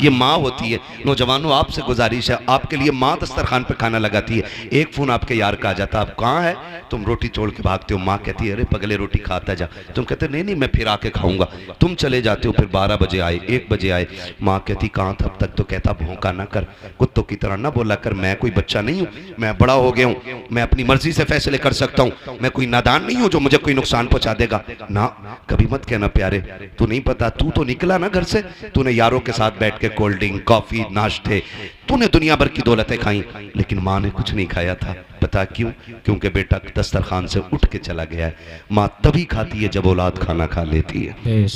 ये माँ होती है। नौजवानों आपसे गुजारिश है, आपके लिए माँ दस्तरखान पे खाना लगाती है, एक फ़ोन आपके यार का आ जाता, आप कहाँ है? तुम रोटी छोड़ के भागते हो, माँ कहती है अरे पगले रोटी खाता जा, तुम कहते नहीं मैं फिर आके खाऊंगा, तुम चले जाते हो, फिर 12 बजे आए, 1 बजे आए, माँ कहती कहाँ था अब तक? तो कहता भौंका ना कर, कुत्तों की तरह ना बोला कर, मैं कोई बच्चा नहीं हूँ, मैं बड़ा हो गया हूँ, मैं अपनी मर्जी से फैसले कर सकता हूँ, मैं कोई नादान नहीं हूँ जो मुझे कोई नुकसान पहुंचा देगा ना। कभी मत कहना प्यारे, तू नहीं पता, तू तो निकला ना घर से, तूने यारों के साथ बैठ के कोल्ड ड्रिंक, कॉफी, नाश्ते, तूने दुनिया भर की दौलतें खाई, लेकिन माँ ने कुछ नहीं खाया था। पता क्यों? क्योंकि बेटा दस्तरखान से उठ के चला गया है। माँ तभी खाती है जब औलाद खाना खा लेती है।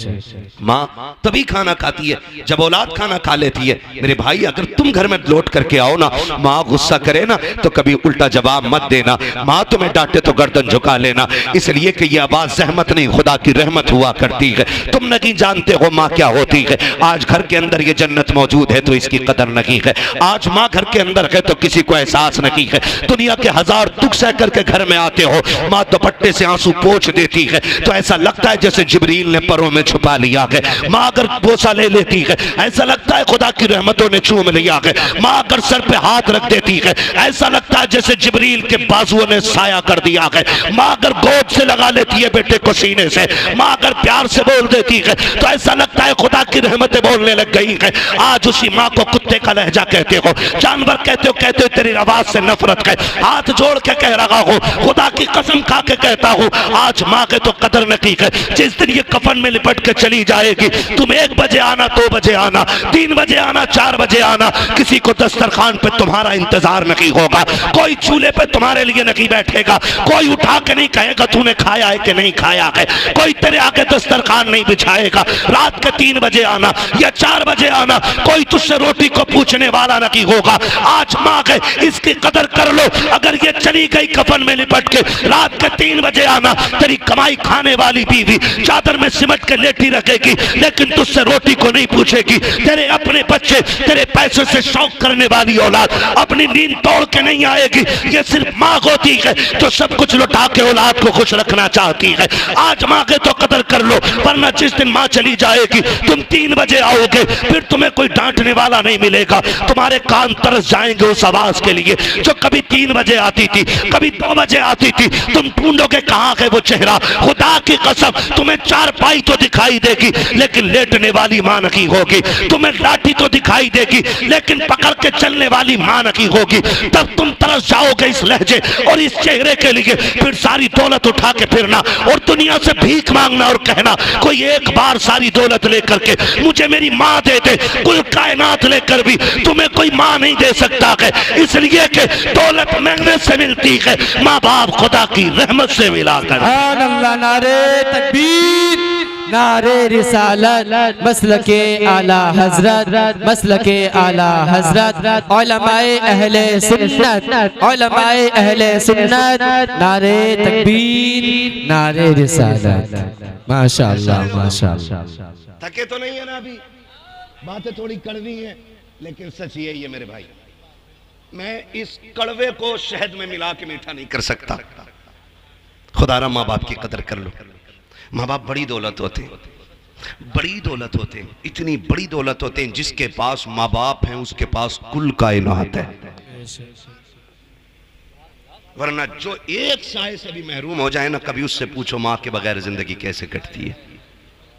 माँ तभी खाना खाती है जब औलाद खाना खा लेती है। मेरे भाई अगर तुम घर में लौट करके आओ ना, माँ गुस्सा करे ना तो कभी उल्टा जवाब मत देना, माँ तुम्हें डांटे तो गर्दन झुका लेना, इसलिए कि ये आवाज सहमत नहीं खुदा की रहमत हुआ करती है। तुम नहीं जानते हो माँ क्या होती है। आज घर के अंदर ये जन्नत मौजूद है तो इसकी कदर नहीं है। आज माँ घर के अंदर है तो किसी को एहसास नहीं है। दुनिया के हजार दुख सह करके घर में आते हो, माँ दुपट्टे से आंसू पोंछ देती है तो ऐसा लगता है जैसे जिब्रील ने परों में छुपा लिया है। माँ अगर बोसा ले लेती है ऐसा लगता है खुदा की रहमतों ने चूम लिया है। माँ अगर सर पे हाथ रख देती है ऐसा लगता है जैसे जिब्रील के बाजुओं ने साया कर दिया है। माँ अगर गोद से लगा लेती है बेटे को सीने से, माँ अगर प्यार से बोल देती है तो ऐसा लगता है खुदा की रहमतें बोलने लग गई है। आज उसी माँ को कुत्ते का लहजा कहते हो, जानवर कहते हो तेरी आवाज से नफरत है। हाथ जोड़ के कह रहा हूँ, खुदा की कसम खा के कहता हूँ, आज माँ के तो कदर नहीं है। जिस दिन ये कफन में लिपट के चली जाएगी, तुम 1 बजे आना, 2 बजे आना, 3 बजे आना, 4 बजे आना, किसी को दस्तरखान पे तुम्हारा इंतजार नहीं होगा, कोई चूल्हे पे तुम्हारे लिए नहीं बैठेगा, कोई उठा के नहीं कहेगा तूने खाया है कि नहीं खाया है, कोई तेरे आगे दस्तरखान नहीं बिछाएगा। रात के 3 बजे आना या 4 बजे आना, कोई तुझसे रोटी को पूछने वाला नहीं होगा। आज माँ है, इसकी कदर कर लो। अगर ये चली गई कफन में लिपट के, रात के 3 बजे आना, तेरी कमाई खाने वाली बीवी चादर में सिमट के लेटी रखेगी लेकिन तुझसे रोटी को नहीं पूछेगी। तेरे अपने बच्चे, तेरे पैसे से शौक करने वाली औलाद अपनी नींद तोड़ के नहीं आएगी। ये सिर्फ माँ होती है जो सब कुछ लुटा के औलाद को खुश रखना चाहती है। आज माँ के तो कदर कर लो, वरना जिस दिन माँ चली जाएगी तुम 3 बजे आओगे, फिर तुम्हें कोई डांटने वाला नहीं मिलेगा। तुम्हारे कान तरस जाएंगे उस आवाज के लिए जो कभी 3 बजे आती थी, कभी 2 बजे आती थी। तुम ढूंढोगे कहाँ है वो चेहरा। खुदा की कसम तुम्हें 4 पाई तो दिखाई देगी लेकिन लेटने वाली माँ नहीं होगी। तुम्हें लाठी तो दिखाई देगी लेकिन पकड़ के चलने वाली माँ नहीं होगी। तब तुम तरस जाओगे इस लहजे और इस चेहरे के लिए। फिर सारी दौलत उठा के फिरना और दुनिया से भीख मांगना और कहना कोई एक बार सारी दौलत लेकर के मुझे मेरी माँ दे दे। कुल कायनात लेकर भी तुम्हें कोई माँ नहीं दे सकता है, इसलिए कि दौलत मांगने से मिलती है, माँ बाप खुदा की रहमत से मिलाकर।
अल्लाह, नारे तकबीर, नारे रिसालत, मसलके आला हजरत, मसलके आला हजरत, उलमाए अहले सुन्नत, उलमाए अहले सुन्नत, नारे तकबीर, नारे रिसालत। माशाअल्लाह, माशाअल्लाह।
थके तो नहीं है ना अभी? बातें थोड़ी कड़वी हैं लेकिन सच यही है मेरे भाई। मैं इस कड़वे को शहद में मिला के मीठा नहीं कर सकता। खुदारा माँ बाप की कदर कर लो। माँ बाप बड़ी दौलत होते हैं। बड़ी दौलत होते हैं, इतनी बड़ी दौलत होते हैं, जिसके पास माँ बाप हैं उसके पास कुल कायनात है। वरना जो एक साए से भी महरूम हो जाए ना, कभी उससे पूछो माँ के बगैर जिंदगी कैसे कटती है,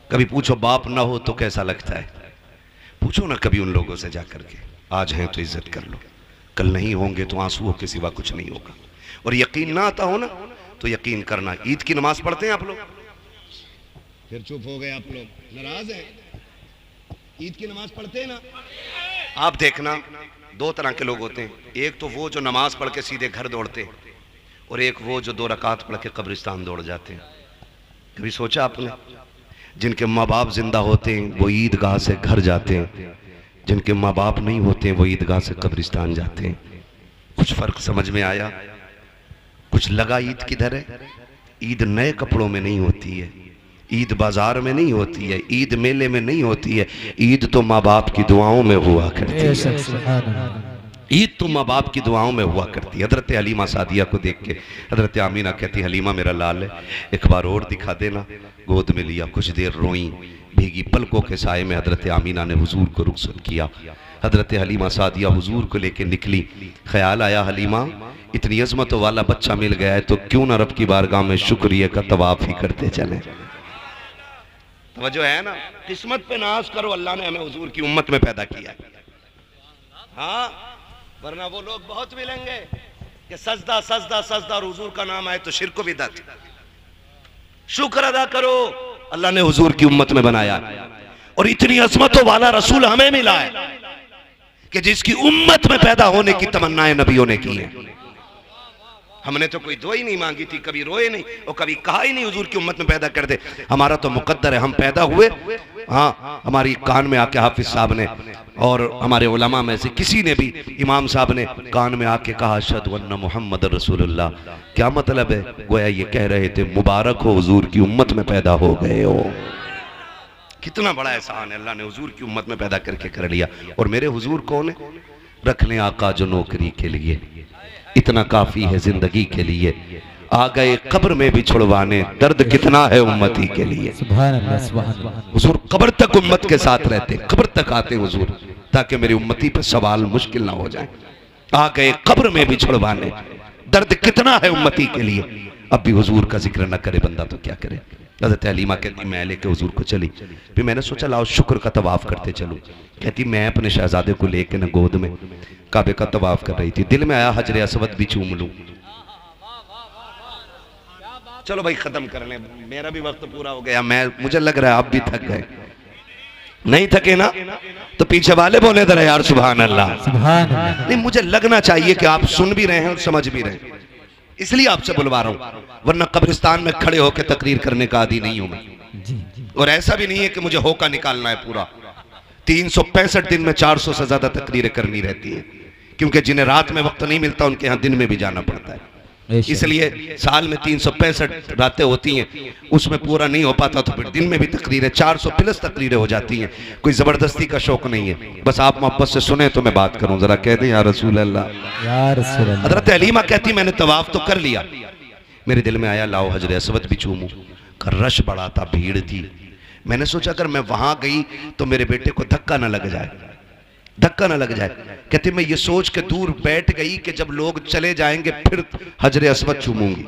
कभी पूछो बाप ना हो तो कैसा लगता है, पूछो ना कभी उन लोगों से जाकर के। आज हैं तो इज्जत कर लो, कल नहीं होंगे तो आंसुओं के सिवा कुछ नहीं होगा। और यकीन ना आता हो ना तो यकीन करना, ईद की नमाज पढ़ते हैं आप लोग, फिर चुप हो गए आप लोग, नाराज हैं। ईद की नमाज पढ़ते हैं ना? आप देखना दो तरह के लोग होते हैं, एक तो वो जो नमाज पढ़ के सीधे घर दौड़ते हैं, और एक वो जो 2 रकात पढ़ के कब्रिस्तान दौड़ जाते हैं। कभी सोचा आपने? जिनके माँ बाप जिंदा होते हैं वो ईदगाह से घर जाते हैं, जिनके माँ बाप नहीं होते हैं वो ईदगाह से कब्रिस्तान जाते हैं। कुछ फर्क समझ में आया? कुछ लगा ईद किधर है? ईद नए कपड़ों में नहीं होती है, ईद बाजार में नहीं होती है, ईद मेले में नहीं होती है, ईद तो माँ बाप की दुआओं में हुआ करती है। ईद तो माँ बाप की दुआओं में हुआ करती है। हजरत हलीमा सादिया को देख के हजरत आमीना कहती, हलीमा मेरा लाल है, एक बार और दिखा देना। गोद में लिया, कुछ देर रोई, भीगी पलकों के साए में हजरत आमीना ने हुजूर को रुखसत किया। हजरत हलीमा सादिया हुजूर को लेके निकली। ख्याल आया, हलीमा इतनी अजमतों वाला बच्चा मिल गया है तो क्यों ना रब की बारगाह में शुक्रिया का तवाफ ही करते चले। तवज्जो है ना? किस्मत पे नाज करो, अल्लाह ने हमें हुजूर की उम्मत में पैदा किया। हाँ, वरना वो लोग बहुत मिलेंगे कि सजदा सजदा सजदा और हुजूर का नाम आए तो शिर्क व बिदअत। शुक्र अदा करो, अल्लाह ने हुजूर की उम्मत में बनाया, और इतनी अजमतों वाला रसूल हमें मिला है कि जिसकी उम्मत में पैदा होने की तमन्नाएं नबियों ने की हैं। हमने तो कोई दुआ ही नहीं मांगी थी, कभी रोए नहीं और कभी कहा ही नहीं हुजूर की उम्मत में पैदा कर दे। हमारा तो मुकद्दर है, हम पैदा हुए। हाँ, हमारी कान में आके हाफिज साहब ने और हमारे उलमा में से किसी ने भी, इमाम साहब ने कान में आके कहा अशहदु अन्ना मुहम्मद रसूलुल्लाह। क्या मतलब है? गोया ये कह रहे थे मुबारक हो हुजूर की उम्मत में पैदा हो गए हो। कितना बड़ा एहसान है, अल्लाह ने हुजूर की उम्मत में पैदा करके कर लिया। और मेरे हुजूर कौन है? रख लें आका जो नौकरी के लिए, इतना काफी है जिंदगी के लिए। आ गए कब्र में भी छुड़वाने, दर्द कितना है उम्मती के लिए।
सुभान अल्लाह, सुभान अल्लाह।
हुजूर कब्र तक उम्मत के साथ रहते, कब्र तक आते हुजूर, ताकि मेरी उम्मती पे सवाल मुश्किल ना हो जाए। आ गए कब्र में भी छुड़वाने, दर्द कितना है उम्मती के लिए। अब भी हुजूर का जिक्र न करे बंदा तो क्या करे। हज़रत हलीमा कहती मैं लेके हुजूर को चली, फिर मैंने सोचा लाओ शुक्र का तवाफ करते चलूं। कहती मैं अपने शहजादे को लेके न गोद में काबे का तवाफ कर रही थी, दिल में आया हजर असवद भी चूम लूं। चलो भाई खत्म कर लें, मेरा भी वक्त पूरा हो गया। मुझे लग रहा है आप भी थक गए। नहीं थके ना तो पीछे वाले बोले जरा यार सुभान अल्लाह, सुभान अल्लाह। नहीं, मुझे लगना चाहिए कि आप सुन भी रहे हैं और समझ भी रहे हैं, इसलिए आपसे बुलवा रहा हूं, वरना कब्रिस्तान में खड़े होकर तकरीर करने का आदी नहीं हूं मैं। और ऐसा भी नहीं है कि मुझे होका निकालना है पूरा। 365 दिन में 400 से ज्यादा तकरीरें करनी रहती है, क्योंकि जिन्हें रात में वक्त नहीं मिलता उनके यहाँ दिन में भी जाना पड़ता है। इसलिए साल में 365 रातें होती हैं, उसमें पूरा नहीं हो पाता तो फिर दिन में भी तकरीरें 400 प्लस तकरीरें हो जाती हैं। कोई जबरदस्ती का शौक नहीं है, बस आप मोहब्बत से सुने तो मैं बात करूं। जरा कह दें या रसूल अल्लाह, या रसूल अल्लाह। हजरत हलीमा कहती मैंने तवाफ तो कर लिया, मेरे दिल में आया लाओ हजर असवद भी चूमूं। रश बड़ा था, भीड़ थी। मैंने सोचा अगर मैं वहां गई तो मेरे बेटे को धक्का न लग जाए, धक्का न लग जाए। कहते मैं ये सोच के दूर बैठ गई कि जब लोग चले जाएंगे फिर हजर असवद चूमूंगी।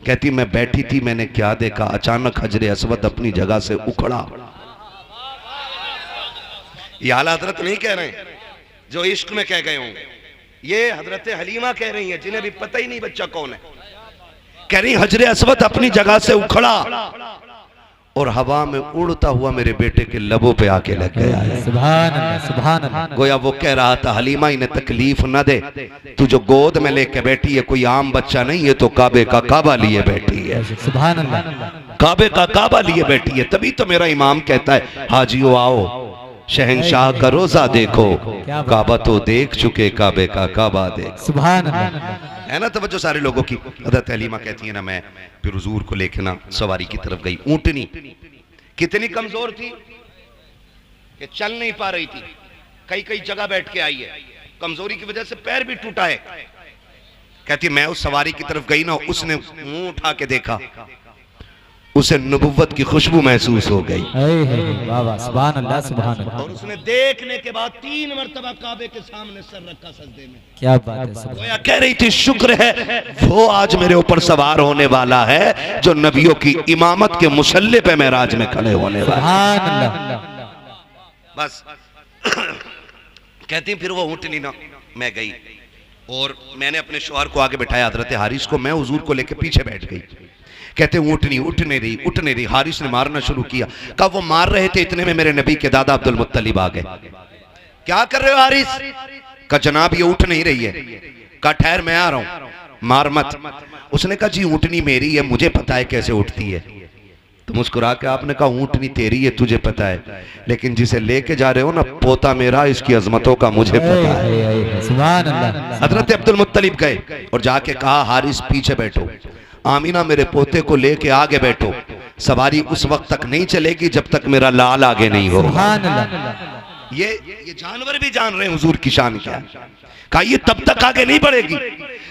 कहती मैं बैठी थी, मैंने क्या देखा, अचानक हजर असवद अपनी जगह से उखड़ा। ये आला हजरत नहीं कह रहे हैं जो इश्क में कह गए होंगे, ये हजरत हलीमा कह रही हैं जिन्हें भी पता ही नहीं बच्चा कौन है। कह रही हजर असवद अपनी जगह से उखड़ा और हवा में उड़ता हुआ मेरे बेटे के लबों पे आके लग गया है। सुभान अल्लाह, सुभान अल्लाह। गोया वो कह रहा था हलीमा इन्हें तकलीफ न दे, तू जो गोद में लेके बैठी है कोई आम बच्चा नहीं है, तो काबे का काबा लिए बैठी है। सुभान अल्लाह, काबे का काबा लिए बैठी है। तभी तो मेरा इमाम कहता है हाजियो आओ शहंशाह का रोजा देखो, काबा तो देख चुके काबे का काबा देख। सुभान अल्लाह, है ना तवज्जो सारे लोगों की। हज़रत हलीमा कहती है ना मैं फिर हुजूर को लेके ना सवारी की तरफ गई। ऊंटनी कितनी कमजोर थी कि चल नहीं पा रही थी, कई कई जगह बैठ के आई है, कमजोरी की वजह से पैर भी टूटा है। कहती मैं उस सवारी की तरफ गई ना, उसने मुंह उठा के देखा उसे नबुव्वत की खुशबू महसूस हो गई।
वाह वाह, सुभान अल्लाह सुभान अल्लाह।
और उसने देखने के बाद 3 मरतबा काबे के सामने सर रखा सजदे में।
क्या बात है, सुभान
गोया कह रही थी शुक्र है वो आज मेरे ऊपर सवार होने वाला है जो नबियों की इमामत के मुसल्ले पे मेराज में खड़े होने वाला है।
अल्लाह।
बस कहती फिर वो ऊँटनी ना, मैं गई और मैंने अपने शौहर को आगे बिठाया, हजरत हारिस को, मैं हुजूर को लेके पीछे बैठ गई। कहते ऊँटनी उठने रही। हारिस ने मारना शुरू किया। कब वो मार रहे थे इतने में मेरे नबी के दादा अब्दुल मुत्तलिब आ गए। क्या कर रहे हो हारिस? का जनाब ये उठ नहीं रही है। का ठहर मैं आ रहा हूं, मार मत। उसने कहा जी ऊँटनी मेरी है, मुझे पता है कैसे उठती है। तो मुस्कुरा के आपने कहा ऊँटनी तेरी है, तुझे पता है, लेकिन जिसे लेके जा रहे हो ना पोता मेरा, इसकी अजमतों का मुझे पता है।
सुभान अल्लाह।
हजरत अब्दुल मुत्तलिब गए और जाके कहा हारिस पीछे बैठो, आमीना मेरे पोते को लेके आगे बैठो, सवारी उस वक्त तक नहीं चलेगी जब तक मेरा लाल आगे नहीं होगा।
सुभान अल्लाह।
ये जानवर भी जान रहे हैं हुजूर की शान क्या। कहा ये तब तक आगे नहीं बढ़ेगी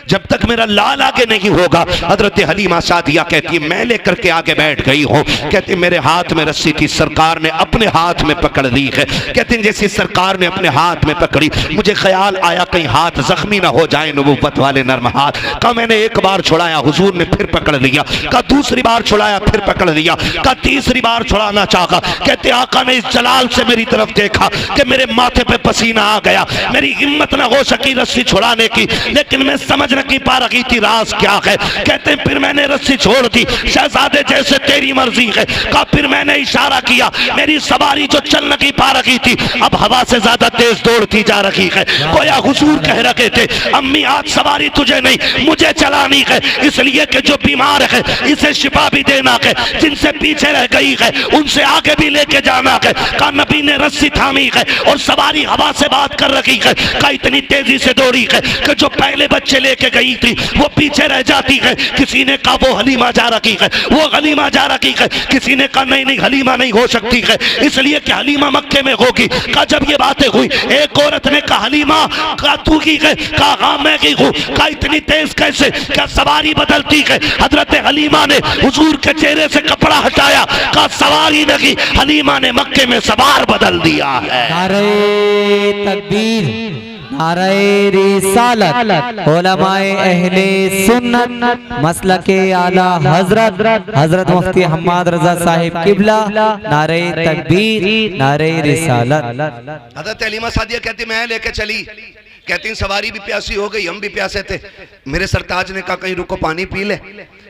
जब तक मेरा लाल आगे नहीं होगा। हजरत हलीमा सादिया कहती है मैं लेकर के आगे बैठ गई हूँ। कहती मेरे हाथ में रस्सी थी, सरकार ने अपने हाथ में पकड़ ली है। कहती जैसे सरकार ने अपने हाथ में पकड़ी मुझे ख्याल आया कहीं हाथ जख्मी ना हो जाए, नबुव्वत वाले नर्म हाथ। कहा मैंने एक बार छुड़ाया, हुजूर ने फिर पकड़ लिया। कहा दूसरी बार छुड़ाया, फिर पकड़ लिया। कहा तीसरी बार छुड़ाना चाहा। कहते आका ने इस जलाल से मेरी तरफ देखा कि मेरे माथे पे पसीना आ गया, मेरी हिम्मत ना हो सकी रस्सी छुड़ाने की, लेकिन मैं समझ नहीं पा रही थी राज क्या है। कहते फिर मैंने रस्सी छोड़ दी, शहजादे जैसे तेरी मर्जी है। कहा फिर मैंने इशारा किया, मेरी सवारी जो चल नहीं पा रही थी अब हवा से ज्यादा तेज दौड़ती जा रही है। गोया हुजूर कह रहे थे अम्मी आज सवारी तुझे नहीं मुझे चलानी है, इसलिए कि जो बीमार है इसे शिफा भी देना है, जिनसे पीछे रह गई है उनसे आगे भी लेके जाना है। कहा नबी ने रस्सी थामी है और सवारी हवा से बात कर रही है। कहा इतनी तेजी से दौड़ी है कि जो पहले बच्चे लेके गई थी वो पीछे रह जाती है। किसी ने कहा वो हलीमा जा रही है, वो हलीमा जा रही है। किसी ने कहा नहीं नहीं हलीमा नहीं हो सकती है, इसलिए कि हलीमा मक्के में होगी। कहा जब ये बातें हुई एक औरत ने कहा हलीमा कहा तू की है? कहा हाँ मैं की हूँ। कहा इतनी तेज कैसे? क्या सवारी बदलती है? हजरत हलीमा ने हुजूर के चेहरे से कपड़ा हटाया। कहा सवारी नहीं, हलीमा ने मक्के में सवार बदल दिया है।
नारे तकबीर, नारे रिसालत, उलमाए अहले सुन्नत, मसलके आला हजरत मुफ्ती हम्माद रजा साहिब किबला, नारे तकबीर, नारे रिसालत।
हजरत हलीमा सादिया कहती मैं लेके चली। कहती सवारी भी प्यासी हो गई, हम भी प्यासे थे। मेरे सरताज ने कहा कहीं रुको पानी पी ले।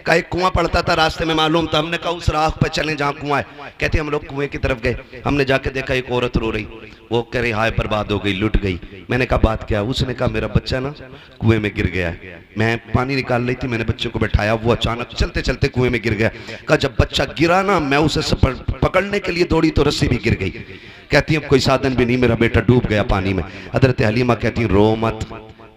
का एक कुआं पड़ता था रास्ते में मालूम था, हमने कहा उस राह पे चलें जहाँ कुआं है। कहते हम लोग कुएं की तरफ गए, हमने जाके देखा एक औरत रो रही। वो कह रही हाय बर्बाद हो गई, लुट गई। मैंने कहा बात क्या? उसने कहा मेरा बच्चा ना कुएं में गिर गया है, मैं पानी निकाल रही थी, मैंने बच्चे को बैठाया, वो अचानक चलते चलते कुएं में गिर गया। कहा जब बच्चा गिरा ना मैं उसे पकड़ने के लिए दौड़ी तो रस्सी भी गिर गई। कहती अब कोई साधन भी नहीं, मेरा बेटा डूब गया पानी में। हजरत हलीमा कहती रो मत,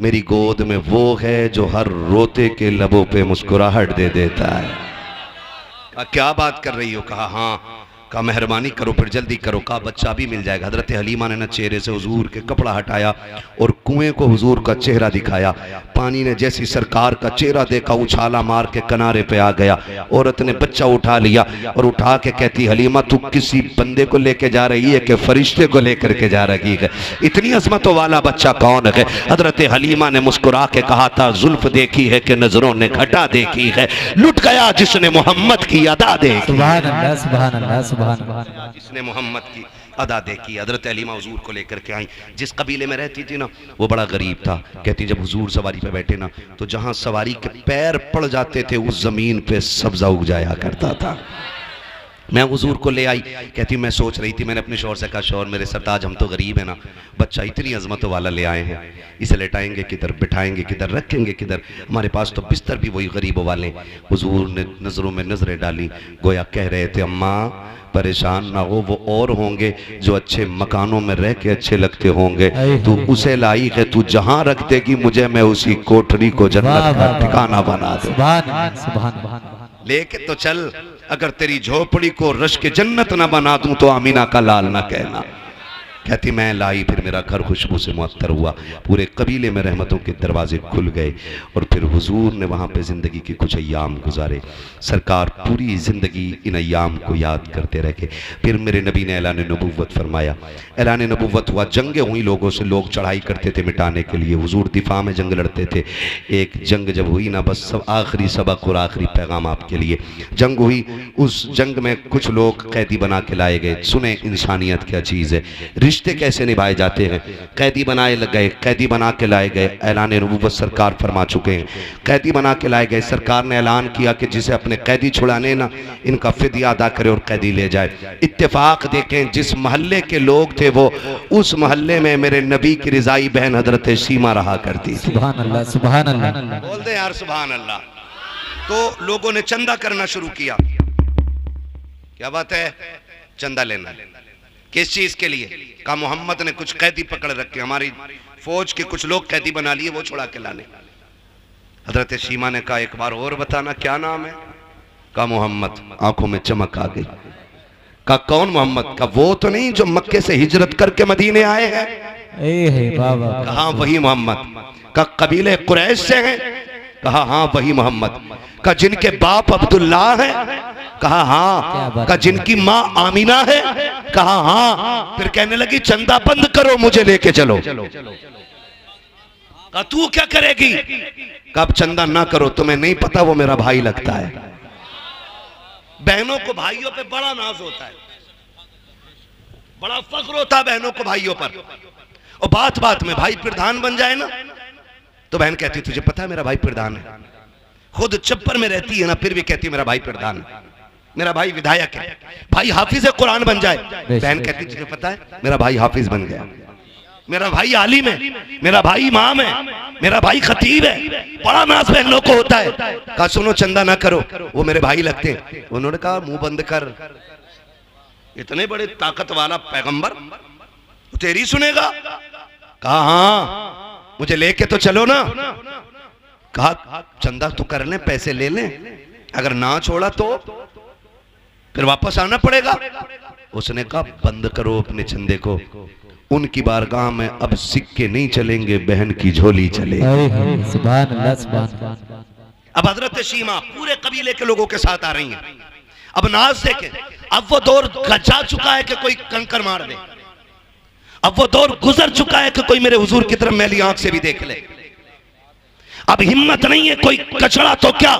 मेरी गोद में वो है जो हर रोते के लबों पे मुस्कुराहट दे देता है। क्या बात कर रही हो? कहा हाँ। कहा मेहरबानी करो फिर जल्दी करो। कहा बच्चा भी मिल जाएगा। हजरत हलीमा ने ना चेहरे से हुजूर के कपड़ा हटाया और कुएं को हुजूर का चेहरा दिखाया। पानी ने जैसी सरकार का चेहरा देखा उछाला मार के किनारे पे आ गया। औरत ने बच्चा उठा लिया और उठा के कहती हलीमा तू किसी बंदे को लेके जा रही है कि फरिश्ते को लेकर के जा रही है? इतनी अजमतों वाला बच्चा कौन है? हजरत हलीमा ने मुस्कुरा के कहा था जुल्फ देखी है कि नजरों ने घटा देखी है, लुट गया जिसने मोहम्मद की अदा देखी।
सुभान अल्लाह, सुभान अल्लाह, सुभान
जिसने मोहम्मद की अदा देखी। हजरत हलीमा हुजूर को लेकर के आई। जिस कबीले में रहती थी ना वो बड़ा गरीब था। कहती जब हुजूर सवारी पे बैठे ना तो जहां सवारी के पैर पड़ जाते थे उस जमीन पे सब्जा उग जाया करता था। मैं हुजूर को ले आई। कहती मैं सोच रही थी, मैंने अपने शौहर से कहा शौहर मेरे सरताज हम तो गरीब है ना, बच्चा इतनी अजमतों वाला ले आए हैं, इसे लेटाएंगे किधर, बिठाएंगे किधर, रखेंगे किधर? हमारे पास तो बिस्तर भी वही गरीबों वाले। हुजूर ने नजरों में नजरें डाली, गोया कह रहे थे अम्मा परेशान ना हो, वो और होंगे जो अच्छे मकानों में रह के अच्छे लगते होंगे, तू उसे लाई है, तू जहां रख देगी मुझे मैं उसी कोठरी को जन्नत का ठिकाना बना दूं। लेके तो चल, अगर तेरी झोपड़ी को रश के जन्नत ना बना दूं तो आमीना का लाल ना कहना। कहती मैं लाई, फिर मेरा घर खुशबू से मुअत्तर हुआ, पूरे कबीले में रहमतों के दरवाजे खुल गए और फिर हुजूर ने वहाँ पे ज़िंदगी के कुछ अय्याम गुजारे। सरकार पूरी ज़िंदगी इन अय्याम को याद करते रहे। फिर मेरे नबी ने ऐलान नबूवत फरमाया, ऐलान नबूवत हुआ, जंगें हुई लोगों से, लोग चढ़ाई करते थे मिटाने के लिए, हुजूर दिफा में जंग लड़ते थे। एक जंग जब हुई ना, बस सब आखिरी सबक और आखिरी पैगाम आपके लिए, जंग हुई, उस जंग में कुछ लोग कैदी बना के लाए गए। सुने इंसानियत क्या चीज़ है, रिश्ते कैसे निभाए जाते हैं। कैदी बनाए गए, कैदी बना के लाए गए, ऐलान नबूवत सरकार फरमा चुके हैं, कैदी बना के लाए गए। सरकार ने ऐलान किया कि जिसे अपने कैदी छुड़ाने ना, इनका फिदिया अदा करे और कैदी ले जाए। इत्तेफाक देखें, जिस मोहल्ले के लोग थे वो, उस मोहल्ले में मेरे नबी की रिजाई बहन हजरत सीमा रहा करती।
सुभान अल्लाह, सुभान अल्लाह।
बोल दे यार सुभान अल्लाह। तो लोगों ने चंदा करना शुरू किया। क्या बात है, चंदा लेना। किस चीज के लिए? कहा मोहम्मद ने कुछ कैदी पकड़ रखे, हमारी फौज के कुछ लोग कैदी बना लिए, वो छुड़ा के लाने। हजरत सीमा ने कहा एक बार और बताना क्या नाम है? कहा मोहम्मद। आंखों में चमक आ गई। कहा कौन मोहम्मद? का वो तो नहीं जो मक्के से हिजरत करके मदीने आए हैं? कहा वही मोहम्मद। का कबीले कुरैश से हैं? कहा हाँ वही मोहम्मद। का जिनके बाप अब्दुल्ला है? कहा हाँ। का जिनकी माँ आमीना है? कहा हाँ। फिर कहने लगी चंदा बंद करो, मुझे लेके चलो। कहा तू क्या करेगी? कब चंदा ना करो, तुम्हें नहीं पता वो मेरा भाई लगता है। बहनों को भाइयों पे बड़ा नाज होता है, बड़ा फख्र होता है बहनों को भाइयों पर। और बात बात में भाई प्रधान बन जाए ना, तो बहन कहती तुझे पता है मेरा भाई प्रधान है। खुद चप्पर में रहती है ना, फिर भी कहती मेरा भाई प्रधान है, मेरा भाई विधायक है। भाई हाफिज कुरान बन जाए, बहन कहती तुझे पता है मेरा भाई हाफिज बन गया, मेरा भाई आलिम है, मेरा भाई इमाम है, मेरा भाई खतीब है। बड़ा नाज बहनों को होता है। कहा सुनो चंदा ना करो, वो मेरे भाई लगते हैं। उन्होंने कहा मुंह बंद कर, इतने बड़े ताकत वाला पैगंबर तेरी सुनेगा? कहा हाँ, मुझे लेके तो चलो ना। कहा चंदा तो कर ले, पैसे ले ले, अगर ना छोड़ा तो फिर वापस आना पड़ेगा। उसने कहा बंद करो अपने चंदे को, उनकी बारगाह में अब सिक्के नहीं चलेंगे, बहन की झोली चले।
सुभान अल्लाह, सुभान अल्लाह।
अब हजरत सीमा पूरे कबीले के लोगों के साथ आ रही हैं। अब नाज देखे, अब वो दौर जा चुका है कि कोई कंकर मार दे, अब वो दौर गुजर चुका है कि कोई मेरे हुजूर की तरफ मैली आंख से भी देख ले। अब हिम्मत नहीं है कोई कचड़ा तो क्या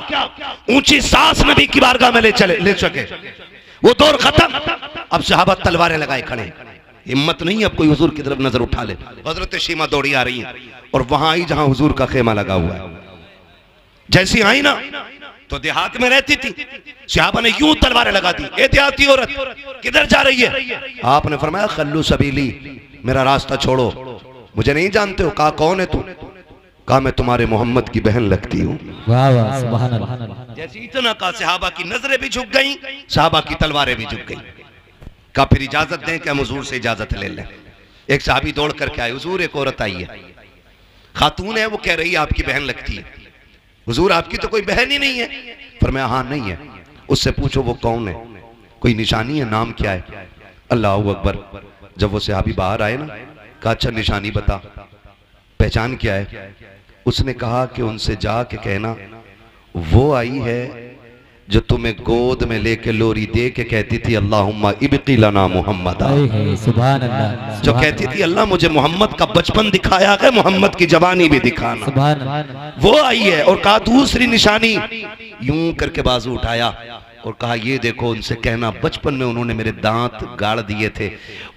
ऊंची सांस नबी की बारगाह में ले सके। वो दौर खत्म। अब सहाबा तलवारें लगाए खड़े, हिम्मत नहीं अब कोई हुजूर की तरफ नजर उठा ले। हजरत सीमा दौड़ी आ रही है और वहां आई जहां हुजूर का खेमा लगा हुआ है। जैसी आई ना तो देहात में रहती थी, सहाबा ने यूं तलवारें लगा दी, ए देहाती औरत किधर जा रही है? आपने फरमाया खल्लू सबीली, मेरा रास्ता छोड़ो, मुझे नहीं जानते हो। कहा कौन है तू? कहा मैं तुम्हारे मोहम्मद की बहन लगती हूँ।
वाह वाह, सुभान अल्लाह।
जैसे इतना कहा सहाबा की नजरें भी झुक गई, सहाबा की तलवारें भी झुक गई। कहा फिर इजाजत दें कि हम हुजूर से इजाजत ले लें। एक साहबी दौड़ करके आए, हुजूर एक औरत आई है, खातून है, वो कह रही है आपकी बहन लगती है। हुजूर आपकी तो कोई बहन ही नहीं है। फरमाया हाँ नहीं है। उससे पूछो वो कौन है, कोई निशानी है, नाम क्या है? अल्लाह अकबर। जब वो सहाबी बाहर आए ना, कहा अच्छा निशानी बता, पहचान क्या है? उसने कहा कि उनसे जाके कहना वो आई है जो तुम्हें गोद में लेके लोरी दे के कहती थी अल्लाहुम्मा इब्की लना मोहम्मद।
सुभान अल्लाह।
जो कहती थी अल्लाह मुझे मोहम्मद का बचपन दिखाया है, मोहम्मद की जवानी भी दिखाना।
सुभान अल्लाह।
वो आई है। और कहा दूसरी निशानी, यूं करके बाजू उठाया और कहा ये देखो, उनसे कहना बचपन में उन्होंने मेरे दांत गाड़ दिए थे,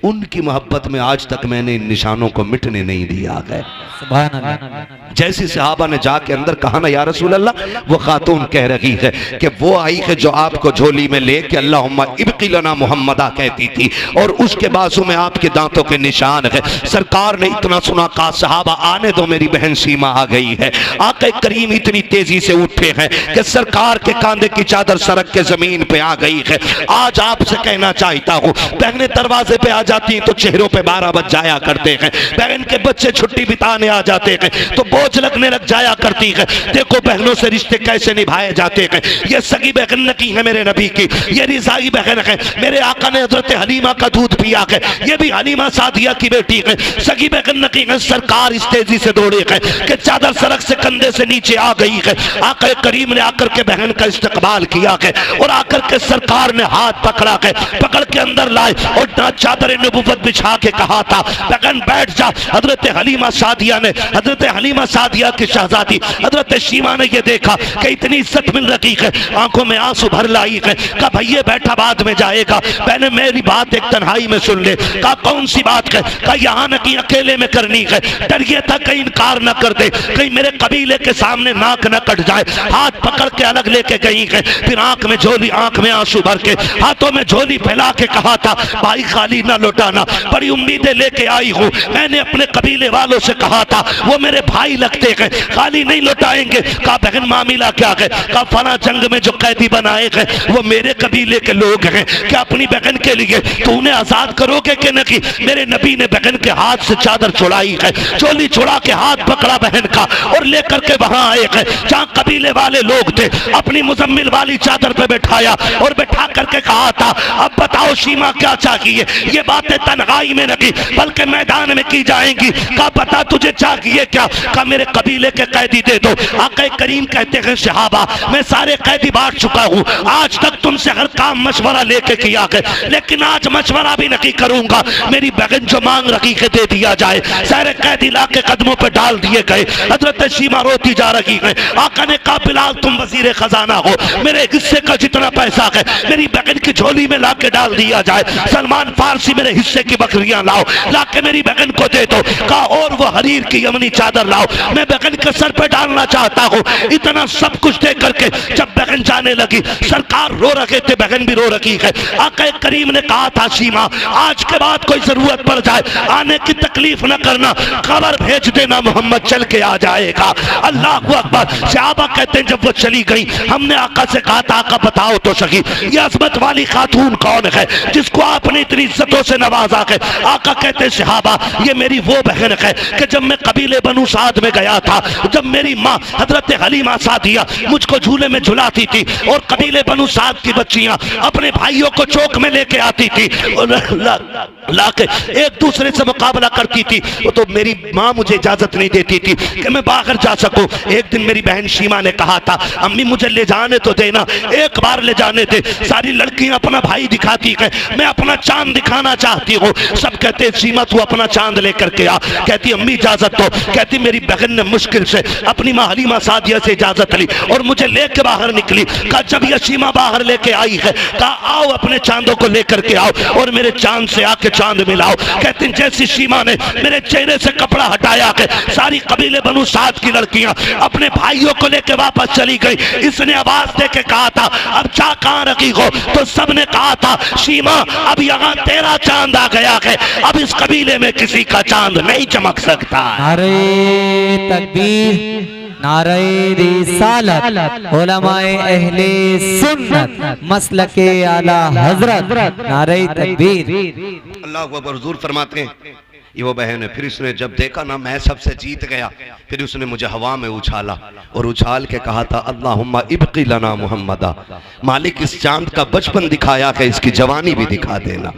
उनकी मोहब्बत में आज तक मैंने इन निशानों को मिटने नहीं दिया है।
सुभान अल्लाह।
जैसी सहाबा ने जाके अंदर कहा ना या रसूल अल्लाह, वो खातून कह रही है कि वो आई है जो आपको झोली में लेके अल्लाहुम्मा इब्की लना मोहम्मदा कहती थी, और उसके बाजू में आपके दांतों के निशान है। सरकार ने इतना सुना, कहा सहाबा आने दो, मेरी बहन सीमा आ गई है। आका करीम इतनी तेजी से उठे हैं कि सरकार के कांधे की चादर सरक के
जमीन पे आ गई है। आज आपसे कहना चाहता हूँ, बहनें दरवाजे पे आ जाती हैं तो चेहरों पे 12 बज जाया करते हैं। बहन के बच्चे छुट्टी बिताने आ जाते हैं तो बोझ लगने लग जाया करती है। देखो बहनों से रिश्ते कैसे निभाए जाते हैं। ये सगी बहन की है मेरे नबी की, ये रिज़ाई बहन है। मेरे आका ने हजरत हलीमा का दूध पिया है, ये भी हलीमा सादिया की बेटी है। सगी बहन की है। सरकार इस तेजी से दौड़े है कि चादर सड़क से कंधे से नीचे आ गई है। आका करीम ने आकर के बहन का इस्तकबाल किया है और आकर के सरकार ने हाथ पकड़ा है, पकड़ के अंदर लाए और चादर नबुव्वत बिछा के कहा था बहन बैठ जा। हजरत हलीमा सादिया ने, हजरत हलीमा सादिया की शहजादी हजरत शीमा ने ये देखा कि इतनी इज्जत मिल रही है, आंखों में आंसू भर लाई है। कहा भैया बैठा बाद में जाएगा। मैंने मेरी बात एक तन्हाई में सुन ले। कहा कौन सी बात है? कहा यहाँ न कि अकेले में करनी है। डर ये था कहीं इनकार न कर दे, कहीं मेरे कबीले के सामने नाक न कट जाए। हाथ पकड़ के अलग लेके गई है, फिर आंख में झोली, आंख में आंसू भर के हाथों में झोली फैला के कहा था भाई खाली ना लौटाना, बड़ी उम्मीदें लेके आई हूँ। मैंने अपने कबीले वालों से कहा था वो मेरे भाई लगते हैं, खाली नहीं लौटाएंगे। कहा बहन मामला क्या है? कहा फला जंग में जो कैदी बनाए गए वो मेरे कबीले के लोग हैं। क्या अपनी बहन के लिए तो उन्हें आजाद करोगे कि नहीं? मेरे नबी ने बहन के हाथ से चादर छुड़ाई है, चोली छुड़ा के हाथ पकड़ा बहन का और लेकर के वहां आए हैं जहां कबीले वाले लोग थे। अपनी मुजम्मिल वाली चादर पे बैठाया और बैठा करके कहा था अब बताओ शीमा क्या चाहिए? ये बातें तन्हाई में नहीं बल्कि मैदान में की जाएंगी। कहा बता तुझे चाहिए क्या? कहा मेरे कबीले के कैदी दे दो। आका करीम कहते हैं सहाबा मैं सारे कैदी बांट चुका हूँ, आज तक तुमसे हर काम मशवरा लेके किया है, लेकिन आज मशवरा भी नहीं करूंगा। मेरी बहन जो मांग रही है दे दिया जाए। सारे कैदी ला के कदमों पे डाल दिए गए। हजरत शीमा रोती जा रही है। आका ने कहा बिलाल तुम वजीर खजाना हो, मेरे हिस्से का जितना पैसा है मेरी बहन की झोली में ला के डाल दिया जाए। सलमान फारसी मेरे हिस्से की बकरियां लाओ, ला के मेरी बहन को दे दो। कहा और वो हरीर की यमनी चादर लाओ, मैं बहन के सर पे डालना चाहता हूँ। इतना सब कुछ दे करके जब बहन जाने लगी, सरकार रो रहे थे, बहन भी रो रही है। आका करीम ने कहा था सीमा आज के बाद कोई जरूरत पड़ जाए आने की तकलीफ न करना, खबर भेज देना मोहम्मद चल के आ जाएगा। अल्लाह अकबर। सहाबा कहते हैं जब वो चली गई हमने आका से कहा था आका बताओ तो सही ये अजमत वाली खातून कौन है जिसको आपने इतनी इज्जतों से नवाजा है? आका कहते हैं सहाबा ये मेरी वो बहन है कि जब मैं कबीले बनु साद में गया था, जब मेरी माँ हजरत हलीमा सादिया मुझको झूले में झुलाती थी और कबीले बनु साद की बच्चियां अपने भाइयों को चौक में लेके आती थी और लाके एक दूसरे से मुकाबला करती थी, तो मेरी माँ मुझे इजाजत नहीं देती थी कि मैं बाहर जा सकूं। एक दिन मेरी बहन शीमा ने कहा था अम्मी मुझे ले जाने तो देना, एक बार ले जाने दे। सारी लड़कियां अपना भाई दिखाती है, मैं अपना चांद दिखाना चाहती हूँ। सब कहते शीमा तू अपना चांद लेकर के आ। कहती अम्मी इजाजत दो। कहती मेरी बहन ने मुश्किल से अपनी माँ हलीमा सादिया से इजाजत ली और मुझे लेके बाहर निकली। कहा जब यह शीमा बाहर लेके आई है कहा आओ अपने चांदों को लेकर के आओ और मेरे चांद से आके चांद मिलाओ। कहते जैसी शीमा ने मेरे चेहरे से कपड़ा हटाया है सारी कबीले बनु साद की लड़कियां अपने भाइयों को लेकर वापस चली गई। इसने आवाज दे के कहा था अब चा कहां रखी हो? तो सबने कहा था शीमा अब यहाँ तेरा चांद आ गया है, अब इस कबीले में किसी का चांद नहीं चमक सकता।
नारे तकबीर, नारे रिसालत, उलमाए अहले सुन्नत, मसलके आला हजरत, नारे तकबीर।
अल्लाह अकबर। हुजूर फरमाते हैं ये वो बहन है। फिर उसने जब देखा ना मैं सबसे जीत गया, फिर उसने मुझे हवा में उछाला और उछाल के कहा था अल्लाहुम्मा इब्की लना मुहम्मदा, मालिक इस चांद का बचपन दिखाया है इसकी जवानी भी दिखा देना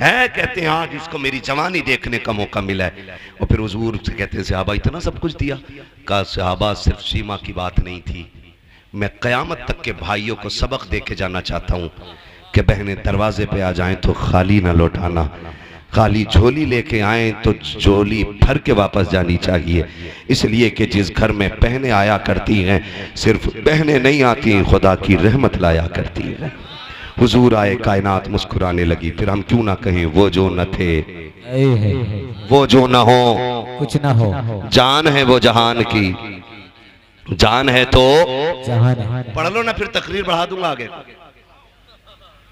है। कहते हैं आज इसको मेरी जवानी देखने का मौका मिला है। और फिर हुजूर से कहते हैं सहाबा इतना सब कुछ दिया? कहा सहाबा सिर्फ सीमा की बात नहीं थी, मैं क़यामत तक के भाइयों को सबक दे के जाना चाहता हूँ कि बहनें दरवाजे पे आ जाएं तो खाली ना लौटाना, खाली झोली लेके आए तो झोली भर के वापस जानी चाहिए। इसलिए कि जिस घर में बहनें आया करती हैं सिर्फ बहनें नहीं आती, खुदा की रहमत लाया करती हैं। हुजूर आए, कायनात मुस्कुराने लगी। फिर हम क्यों ना कहें वो जो न थे वो जो न हो
कुछ ना हो,
जान है वो जहान की, जान है तो
जहान है।
पढ़ लो ना, फिर तकरीर बढ़ा दूंगा आगे।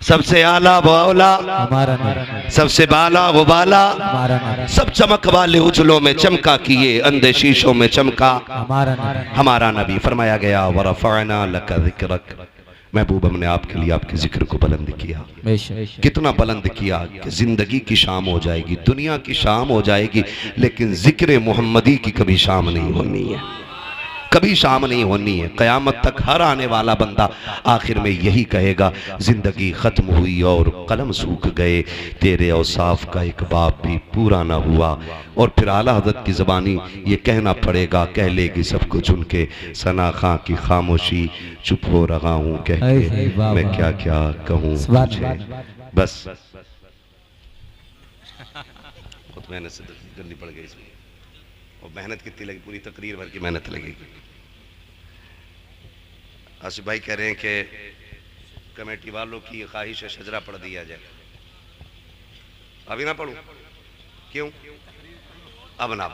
सबसे आला वो औला,
हमारा नबी,
सबसे बाला वो बाला,
हमारा नबी,
सब चमक वाले उजलों में चमका किए, अंधे शीशों में चमका
हमारा नबी।
हमारा नबी। फरमाया गया वरफ़अना लका ज़िक्रक, महबूब हमने आपके लिए आपके जिक्र को बुलंद किया, कितना बुलंद किया कि जिंदगी की शाम हो जाएगी, दुनिया की शाम हो जाएगी, लेकिन जिक्र मोहम्मदी की कभी शाम नहीं होनी है, कभी शाम नहीं होनी है। क़यामत तक हर आने वाला बंदा आखिर में यही कहेगा, जिंदगी ख़त्म हुई और कलम सूख गए, तेरे औसाफ का एक बाब भी पूरा ना हुआ। और फिर आला हज़रत की ज़बानी ये कहना पड़ेगा, कह लेगी सब कुछ उनके, सना खां की खामोशी, चुप हो रहा हूँ कह के मैं क्या क्या कहूँ तुझे। बस बहुत मेहनत से करनी पड़ गई इसमें, और मेहनत कितनी लगी, पूरी तकरीर भर की मेहनत लगेगी। आसिफ भाई कह रहे हैं कि कमेटी वालों की ख्वाहिश है शजरा पढ़ दिया जाए। अभी ना पढ़ूं? क्यों? अब ना,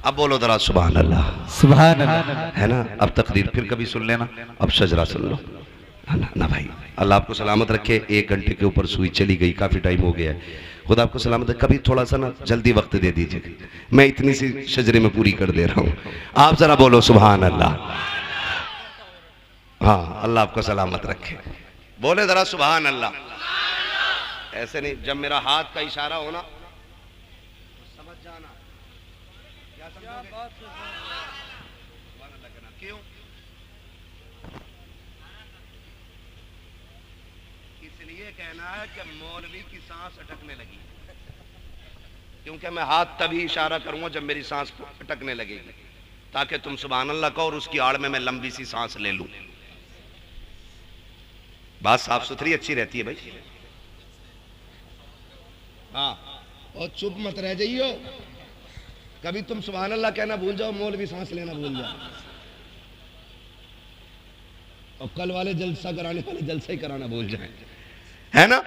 अब बोलो जरा सुभान अल्लाह,
सुभान अल्लाह,
है ना। अब तकरीर फिर कभी सुन लेना, अब शजरा सुन लो, है ना भाई। अल्लाह आपको सलामत रखे। 1 घंटे के ऊपर सुई चली गई, काफ़ी टाइम हो गया है। खुदा आपको सलामत रखे। कभी थोड़ा सा ना जल्दी वक्त दे दीजिए, मैं इतनी सी शजरे में पूरी कर दे रहा हूँ। आप जरा बोलो सुभान अल्लाह। हाँ, अल्लाह आपको सलामत रखे। बोले जरा सुभान अल्लाह। ऐसे नहीं, जब मेरा हाथ का इशारा होना समझ जाना, क्या समझोगे? क्यों? इसलिए कहना है कि मौलवी की सांस अटकने लगी, क्योंकि मैं हाथ तभी इशारा करूंगा जब मेरी सांस अटकने लगेगी, ताकि तुम सुभान अल्लाह कहो और उसकी आड़ में मैं लंबी सी सांस ले लूं। बात साफ सुथरी अच्छी रहती है भाई। हाँ, और चुप मत रह जाइयो, कभी तुम सुभान अल्लाह कहना भूल जाओ, मौलवी सांस लेना भूल जाओ, और कल वाले जलसा कराने वाले जलसा ही कराना भूल जाए, है ना।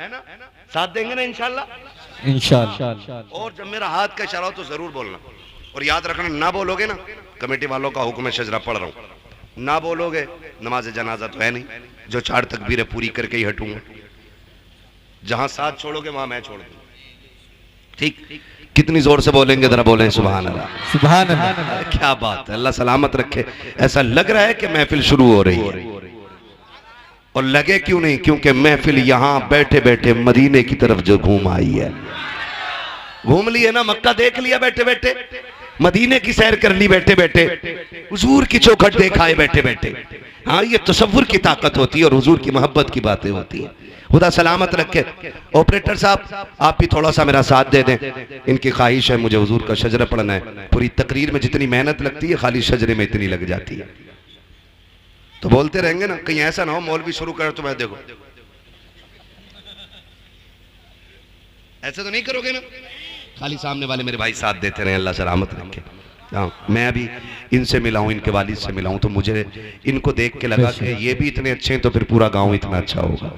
साथ देंगे ना इंशाल्लाह,
इंशाअल्लाह।
और जब मेरा हाथ का इशारा हो तो जरूर बोलना, और याद रखना, ना बोलोगे ना, कमेटी वालों का हुक्म है, शजरा पढ़ रहा हूं, ना बोलोगे नमाज जनाजा तो है नहीं, जो 4 तकबीरें पूरी करके ही हटूंगा। जहां साथ छोड़ोगे वहां मैं छोड़ दूंगा, ठीक? कितनी जोर से बोलेंगे, जरा बोलें सुभान अल्लाह,
सुभान अल्लाह।
क्या बात है, अल्लाह सलामत रखे। ऐसा लग रहा है कि महफिल शुरू हो रही है, और लगे क्यों नहीं, क्योंकि महफिल यहां बैठे बैठे मदीने की तरफ जो घूम आई है। घूम लिए ना, मक्का देख लिया बैठे बैठे, मदीने की सैर कर ली बैठे बैठे, हुजूर की चौखट देखाए बैठे बैठे। हाँ, ये तसव्वुर की ताकत होती है और हुजूर की मोहब्बत की बातें होती हैं। खुदा सलामत रखे। ऑपरेटर साहब, आप भी थोड़ा सा मेरा साथ दे दें, इनकी ख्वाहिश है मुझे हुजूर का शजरा पढ़ना है। पूरी तकरीर में जितनी मेहनत लगती है, खाली शजरे में इतनी लग जाती है। तो बोलते रहेंगे ना, कहीं ऐसा ना हो मौलवी शुरू करे तो मैं देखो, ऐसा तो नहीं करोगे ना। खाली सामने वाले मेरे भाई साथ देते रहे, अल्लाह सलामत रखे। हाँ, मैं अभी इनसे मिला हूँ, इनके वालिद से मिला हूँ, तो मुझे इनको देख के लगा कि ये भी इतने अच्छे हैं तो फिर पूरा गांव इतना अच्छा होगा,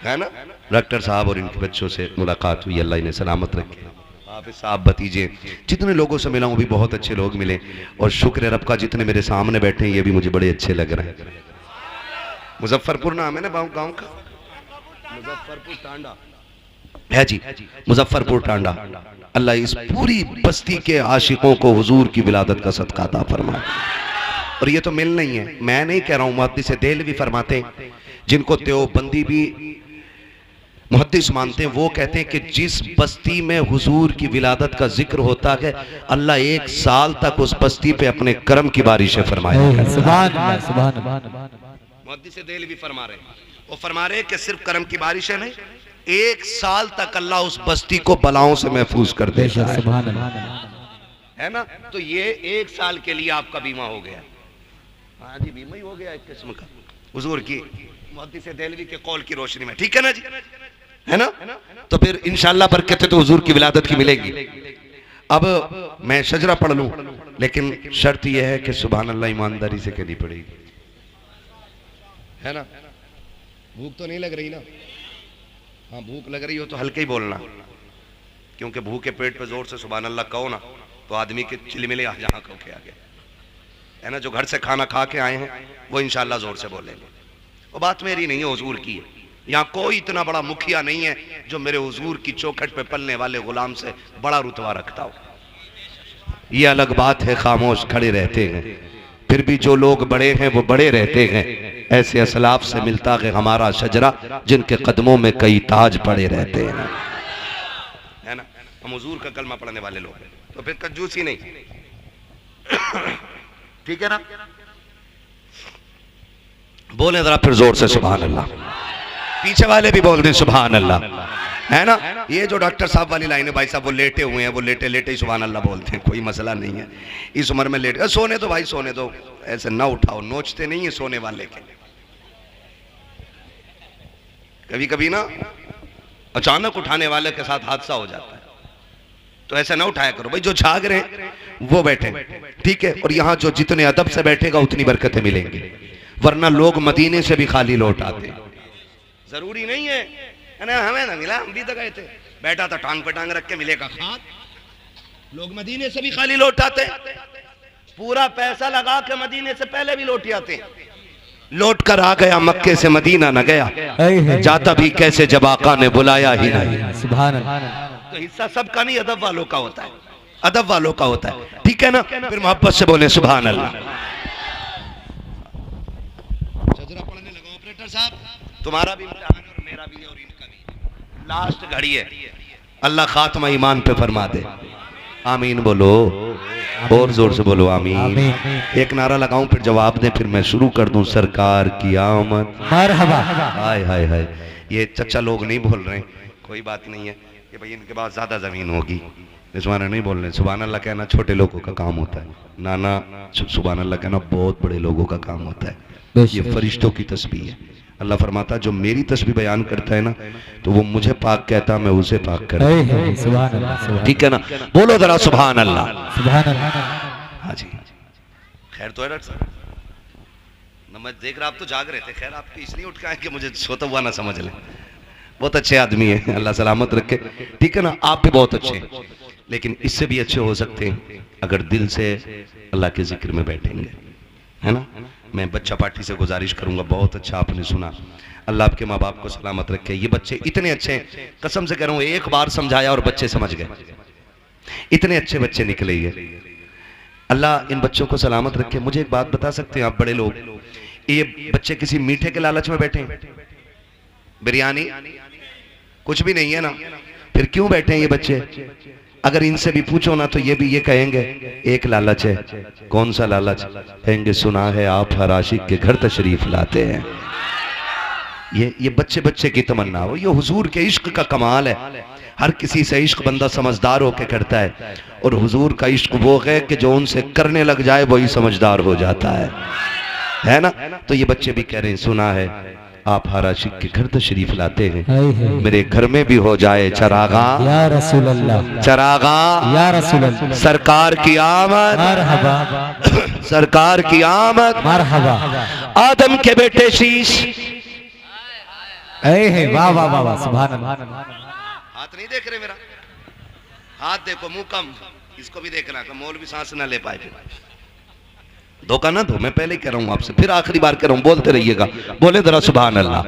है ना। डॉक्टर साहब और इनके बच्चों से मुलाकात हुई, अल्लाह इन्हें सलामत रखे। हाफिज साहब, भतीजे, जितने लोगों से मिला हूँ भी बहुत अच्छे लोग मिले, और शुक्र है रब का जितने मेरे सामने बैठे हैं ये भी मुझे बड़े अच्छे लग रहे हैं। मुजफ्फरपुर नाम है ना गाँव का, मुजफ्फरपुर टांडा है जी, मुजफ्फरपुर टांडा। अल्लाह इस पूरी बस्ती के आशिकों को हुजूर की विलादत का सदका अता फरमाए। और ये तो मिल नहीं है, मैं नहीं कह रहा हूँ, मुहद्दिस देहलवी फरमाते हैं, जिनको देवबंदी भी मुहद्दिस मानते हैं, वो कहते हैं कि जिस बस्ती में हुजूर की विलादत का जिक्र होता है, अल्लाह 1 साल तक उस बस्ती पे अपने करम की बारिशें फरमाए।
सुभान अल्लाह, सुभान अल्लाह।
मुहद्दिस देहलवी फरमा रहे हैं, वो फरमा रहे हैं कि सिर्फ करम की बारिशें नहीं, 1 साल तक अल्लाह उस बस्ती को बलाओं से महफूज कर देता है, है ना। तो ये 1 साल के लिए आपका बीमा हो गया। हाँ जी, बीमा ही हो गया एक किस्म का, हुजूर की मुहद्दिस देहलवी के कौल की रोशनी में, ठीक है ना जी, है ना। तो फिर इंशाअल्लाह बरकत तो हुजूर की विलादत की मिलेगी। अब मैं शजरा पढ़ लूं, लेकिन शर्त यह है कि सुभान अल्लाह ईमानदारी से कहनी पड़ेगी, है ना। भूख तो नहीं लग रही ना? हाँ, भूख लग रही हो तो हल्के ही बोलना, क्योंकि भूखे पेट पे जोर से सुभान अल्लाह कहो ना तो आदमी के चिलमिले यहाँ कहो के आगे, है ना। जो घर से खाना खा के आए हैं वो इंशाअल्लाह जोर से बोलेंगे। वो बात मेरी नहीं है, हुजूर की है। यहाँ कोई इतना बड़ा मुखिया नहीं है जो मेरे हुजूर की चौखट पे पलने वाले गुलाम से बड़ा रुतबा रखता हो। ये अलग बात है, खामोश खड़े रहते हैं, फिर भी जो लोग बड़े हैं वो बड़े रहते हैं। ऐसे असलाफ से मिलता है हमारा शजरा, जिनके कदमों में कई ताज पड़े रहते हैं, है ना। हम हुजूर का कलमा पढ़ने वाले लोग हैं, तो फिर कंजूसी नहीं, ठीक है ना। बोले जरा फिर जोर से सुभान अल्लाह, पीछे वाले भी बोल दें सुभान अल्लाह, है ना। ये जो डॉक्टर साहब वाली लाइन है, भाई साहब वो लेटे हुए हैं, वो लेटे लेटे ही सुभान अल्लाह बोलते हैं, कोई मसला नहीं है। इस उम्र में लेटे, सोने दो भाई सोने दो, ऐसे ना उठाओ, नोचते नहीं है सोने वाले के। कभी कभी ना अचानक उठाने वाले के साथ हादसा हो जाता है, तो ऐसा ना उठाया करो भाई। जो जाग रहे हैं वो बैठे, ठीक है। और यहाँ जो जितने अदब से बैठेगा उतनी बरकतें मिलेंगी, वरना लोग मदीने से भी खाली लौट आते। जरूरी नहीं है ना, हमें ना मिला, हम भी तो गए थे, बैठा था टांग पे टांग रख के मिलेगा खाद। लोग मदीने से भी खाली लौट आते, पूरा पैसा लगा के मदीने से पहले भी लौट आते। लौट कर आ गया मक्के से मदीना न गया, जाता भी कैसे जब आका ने बुलाया ही नहीं।
सुभान अल्लाह।
तो हिस्सा सबका नहीं, अदब वालों का होता है, अदब वालों का होता है, ठीक है ना। फिर मोहब्बत से बोले सुभान अल्लाह। जरा पढ़ने लगा ऑपरेटर साहब, तुम्हारा भी इम्तिहान है और मेरा भी है और इनका भी, लास्ट घड़ी है। अल्लाह खात्मा ईमान पे फरमा दे, आमीन बोलो, और जोर से बोलो आमीन। एक नारा लगाऊं फिर जवाब दें, फिर मैं शुरू कर दूं। सरकार की आमद
मरहबा।
हाय हाय हाय। ये चचा लोग नहीं बोल रहे, कोई बात नहीं है, ये भाई इनके पास ज्यादा जमीन होगी, सुभान नहीं बोल रहे। सुभान अल्लाह कहना छोटे लोगों का काम होता है, नाना सुभान अल्लाह कहना बहुत बड़े लोगों का काम होता है। ये फरिश्तों की तस्बीह है। अल्लाह फरमाता जो मेरी तस्बीह बयान करता है ना, तो वो मुझे पाक कहता, मैं उसे पाक करता हूं,
सुभान अल्लाह।
ठीक है ना। बोलो जरा सुभान अल्लाह।
सुभान अल्लाह।
हाँ जी, खैर तो है डॉक्टर साहब ना, मैं देख रहा आप तो जाग रहे थे, खैर आपकी इसलिए उठ के आए कि मुझे सोता हुआ ना समझ ले। बहुत अच्छे आदमी है, अल्लाह सलामत रखे, ठीक है ना। आप भी बहुत अच्छे हैं, लेकिन इससे भी अच्छे हो सकते हैं अगर दिल से अल्लाह के जिक्र में बैठेंगे, है ना। मैं बच्चा पार्टी से गुजारिश करूंगा, बहुत अच्छा आपने सुना, अल्लाह आपके माँ बाप को सलामत रखे। ये बच्चे इतने अच्छे हैं, कसम से कह रहा हूँ, एक बार समझाया और बच्चे समझ गए, इतने अच्छे बच्चे निकले ये। अल्लाह इन बच्चों को सलामत रखे। मुझे एक बात बता सकते हैं आप बड़े लोग, ये बच्चे किसी मीठे के लालच में बैठे हैं? बिरयानी कुछ भी नहीं है ना, फिर क्यों बैठे हैं ये बच्चे? अगर इनसे भी पूछो ना तो ये भी ये कहेंगे एक लालच है। कौन सा लालच? कहेंगे सुना है आप हर आशिक के घर तशरीफ लाते हैं। ये बच्चे बच्चे की तमन्ना हो, ये हुजूर के इश्क का कमाल है। हर किसी से इश्क बंदा समझदार होकर करता है, और हुजूर का इश्क वो है कि जो उनसे करने लग जाए वही समझदार हो जाता है ना। तो ये बच्चे भी कह रहे हैं सुना है आप हर आशिक के घर तशरीफ लाते हैं, मेरे घर में भी हो जाए चरागा
या रसूल अल्लाह,
चरागा या रसूल अल्लाह। सरकार की आमद
मरहबा,
सरकार की आमद
मरहबा।
आदम के बेटे शीश।
वाह वाह वाह वाह, सुभान अल्लाह।
हाथ नहीं देख रहे मेरा? हाथ देखो, मुंह कम, इसको भी देखना कि मौलवी सांस ना ले पाए। फिर धोखा ना दो, मैं पहले ही कह रहा हूं आपसे, फिर आखिरी बार कह रहा हूं, बोलते रहिएगा। बोले जरा सुभान अल्लाह।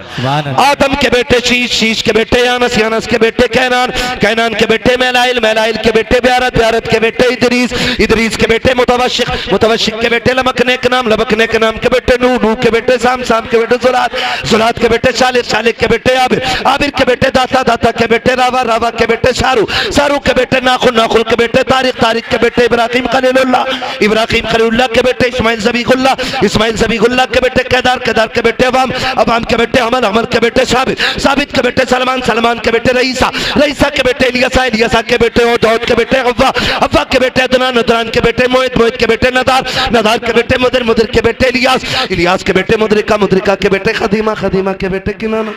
आदम के बेटे शीश, शीश के बेटे यानस, यानस के बेटे कैनान, कैनान के बेटे मैलाइल, मैलाइल के बेटे ब्यारत, ब्यारत के बेटे इदरीस, इदरीस के बेटे मुतवशिक, मुतवशिक के बेटे लमकने के नाम, लमकने के नाम के बेटे नूह, नूह के बेटे साम, साम के बेटे जुलात, जुलात के बेटे शालिक, शालिक के बेटे आबिर, आबिर के बेटे दाता, दाता के बेटे रावा, रावा के बेटे शारू, शारू के बेटे नाखुल, नाखुल के बेटे तारिक, तारिक के बेटे इब्राहिम खलीलुल्लाह, इब्राहिम खलीलुल्लाह के बेटे इस्माइल ज़बीहुल्लाह, इस्माइल ज़बीहुल्लाह के बेटे केदार, केदार के बेटे अवाम, अवाम के बेटे अमल, अमल के बेटे साबित, साबित के बेटे सलमान, सलमान के बेटे रईसा, रईसा के बेटे इलियासा, इलियासा के बेटे दाऊद के बेटे अव्वा, अव्वा के बेटे अदनान, अदनान के बेटे मोहित, मोहित के बेटे नदार, नदार के बेटे मुदिर, मुदिर के बेटे इलियास, इलियास के बेटे मुदरिका, मुदरिका के बेटे खदीमा, खदीमा के बेटे किनाना,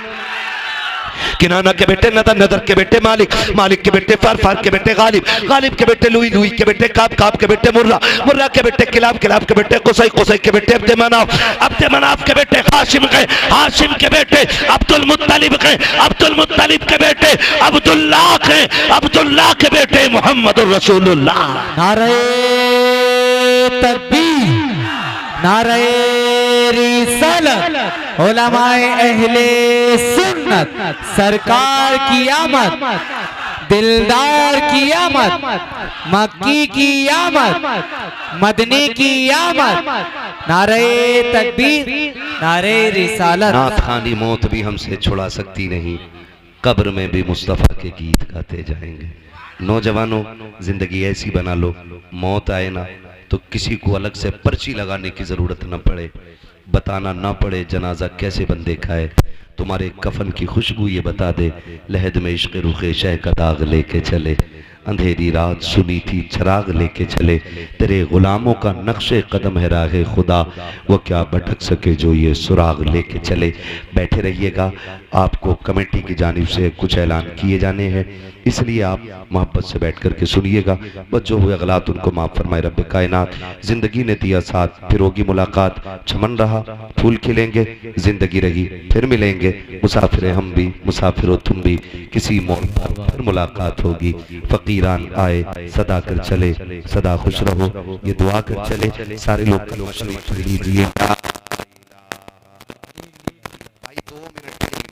किनाना के बेटे नदर, नदर के बेटे मालिक, मालिक के बेटे फार, फार के बेटे गालिब, गालिब के बेटे लुई, लुई के बेटे काब, काब के बेटे मुर्रा, मुर्रा के बेटे किलाब, किलाब के बेटे कुसै, कुसै के बेटे अब्दे मनाफ, अब्दे मनाफ के बेटे हाशिम के, हाशिम के बेटे अब्दुल मुत्तलिब के, अब्दुल मुत्तलिब के बेटे अब्दुल्लाह के, अब्दुल्लाह के बेटे मुहम्मदुर रसूलुल्लाह।
नारे तकबीर, नारे रिसालत, उलमाए अहले सुन्नत, सरकार की आमद, दिलदार की आमद, मक्की की आमद, मदनी की आमद, नारे तकबीर, नारे रिसालत।
नात खानी मौत भी हमसे छुड़ा सकती नहीं, कब्र में भी मुस्तफ़ा के गीत गाते जाएंगे। नौजवानों, जिंदगी ऐसी बना लो, मौत आए ना तो किसी को अलग से पर्ची लगाने की जरूरत न पड़े, बताना ना पड़े जनाजा कैसे बंदे खाए, तुम्हारे कफन की खुशबू ये बता दे, लहद में इश्क रुखे शह का दाग लेके चले, अंधेरी रात सुनी थी चिराग लेके चले, तेरे गुलामों का नक्शे कदम है राहे खुदा, वो क्या भटक सके जो ये सुराग लेके चले। बैठे रहिएगा, आपको कमेटी की जानिब से कुछ ऐलान किए जाने हैं, इसलिए आप मोहब्बत से बैठ करके सुनिएगा। बस जो हुए गलत उनको माफ़ फरमाए रब्बे कायनात। जिंदगी ने दिया साथ, फिर होगी मुलाकात, चमन रहा फूल खिलेंगे, जिंदगी रही फिर मिलेंगे, मुसाफिर हम भी मुसाफिर हो तुम भी, किसी मोड़ पर फिर मुलाकात होगी। फकीरान आए सदा कर चले, सदा खुश रहो ये दुआ कर चले। सारे लोग कलमा शरीफ पढ़ लीजिए। भाई 2 मिनट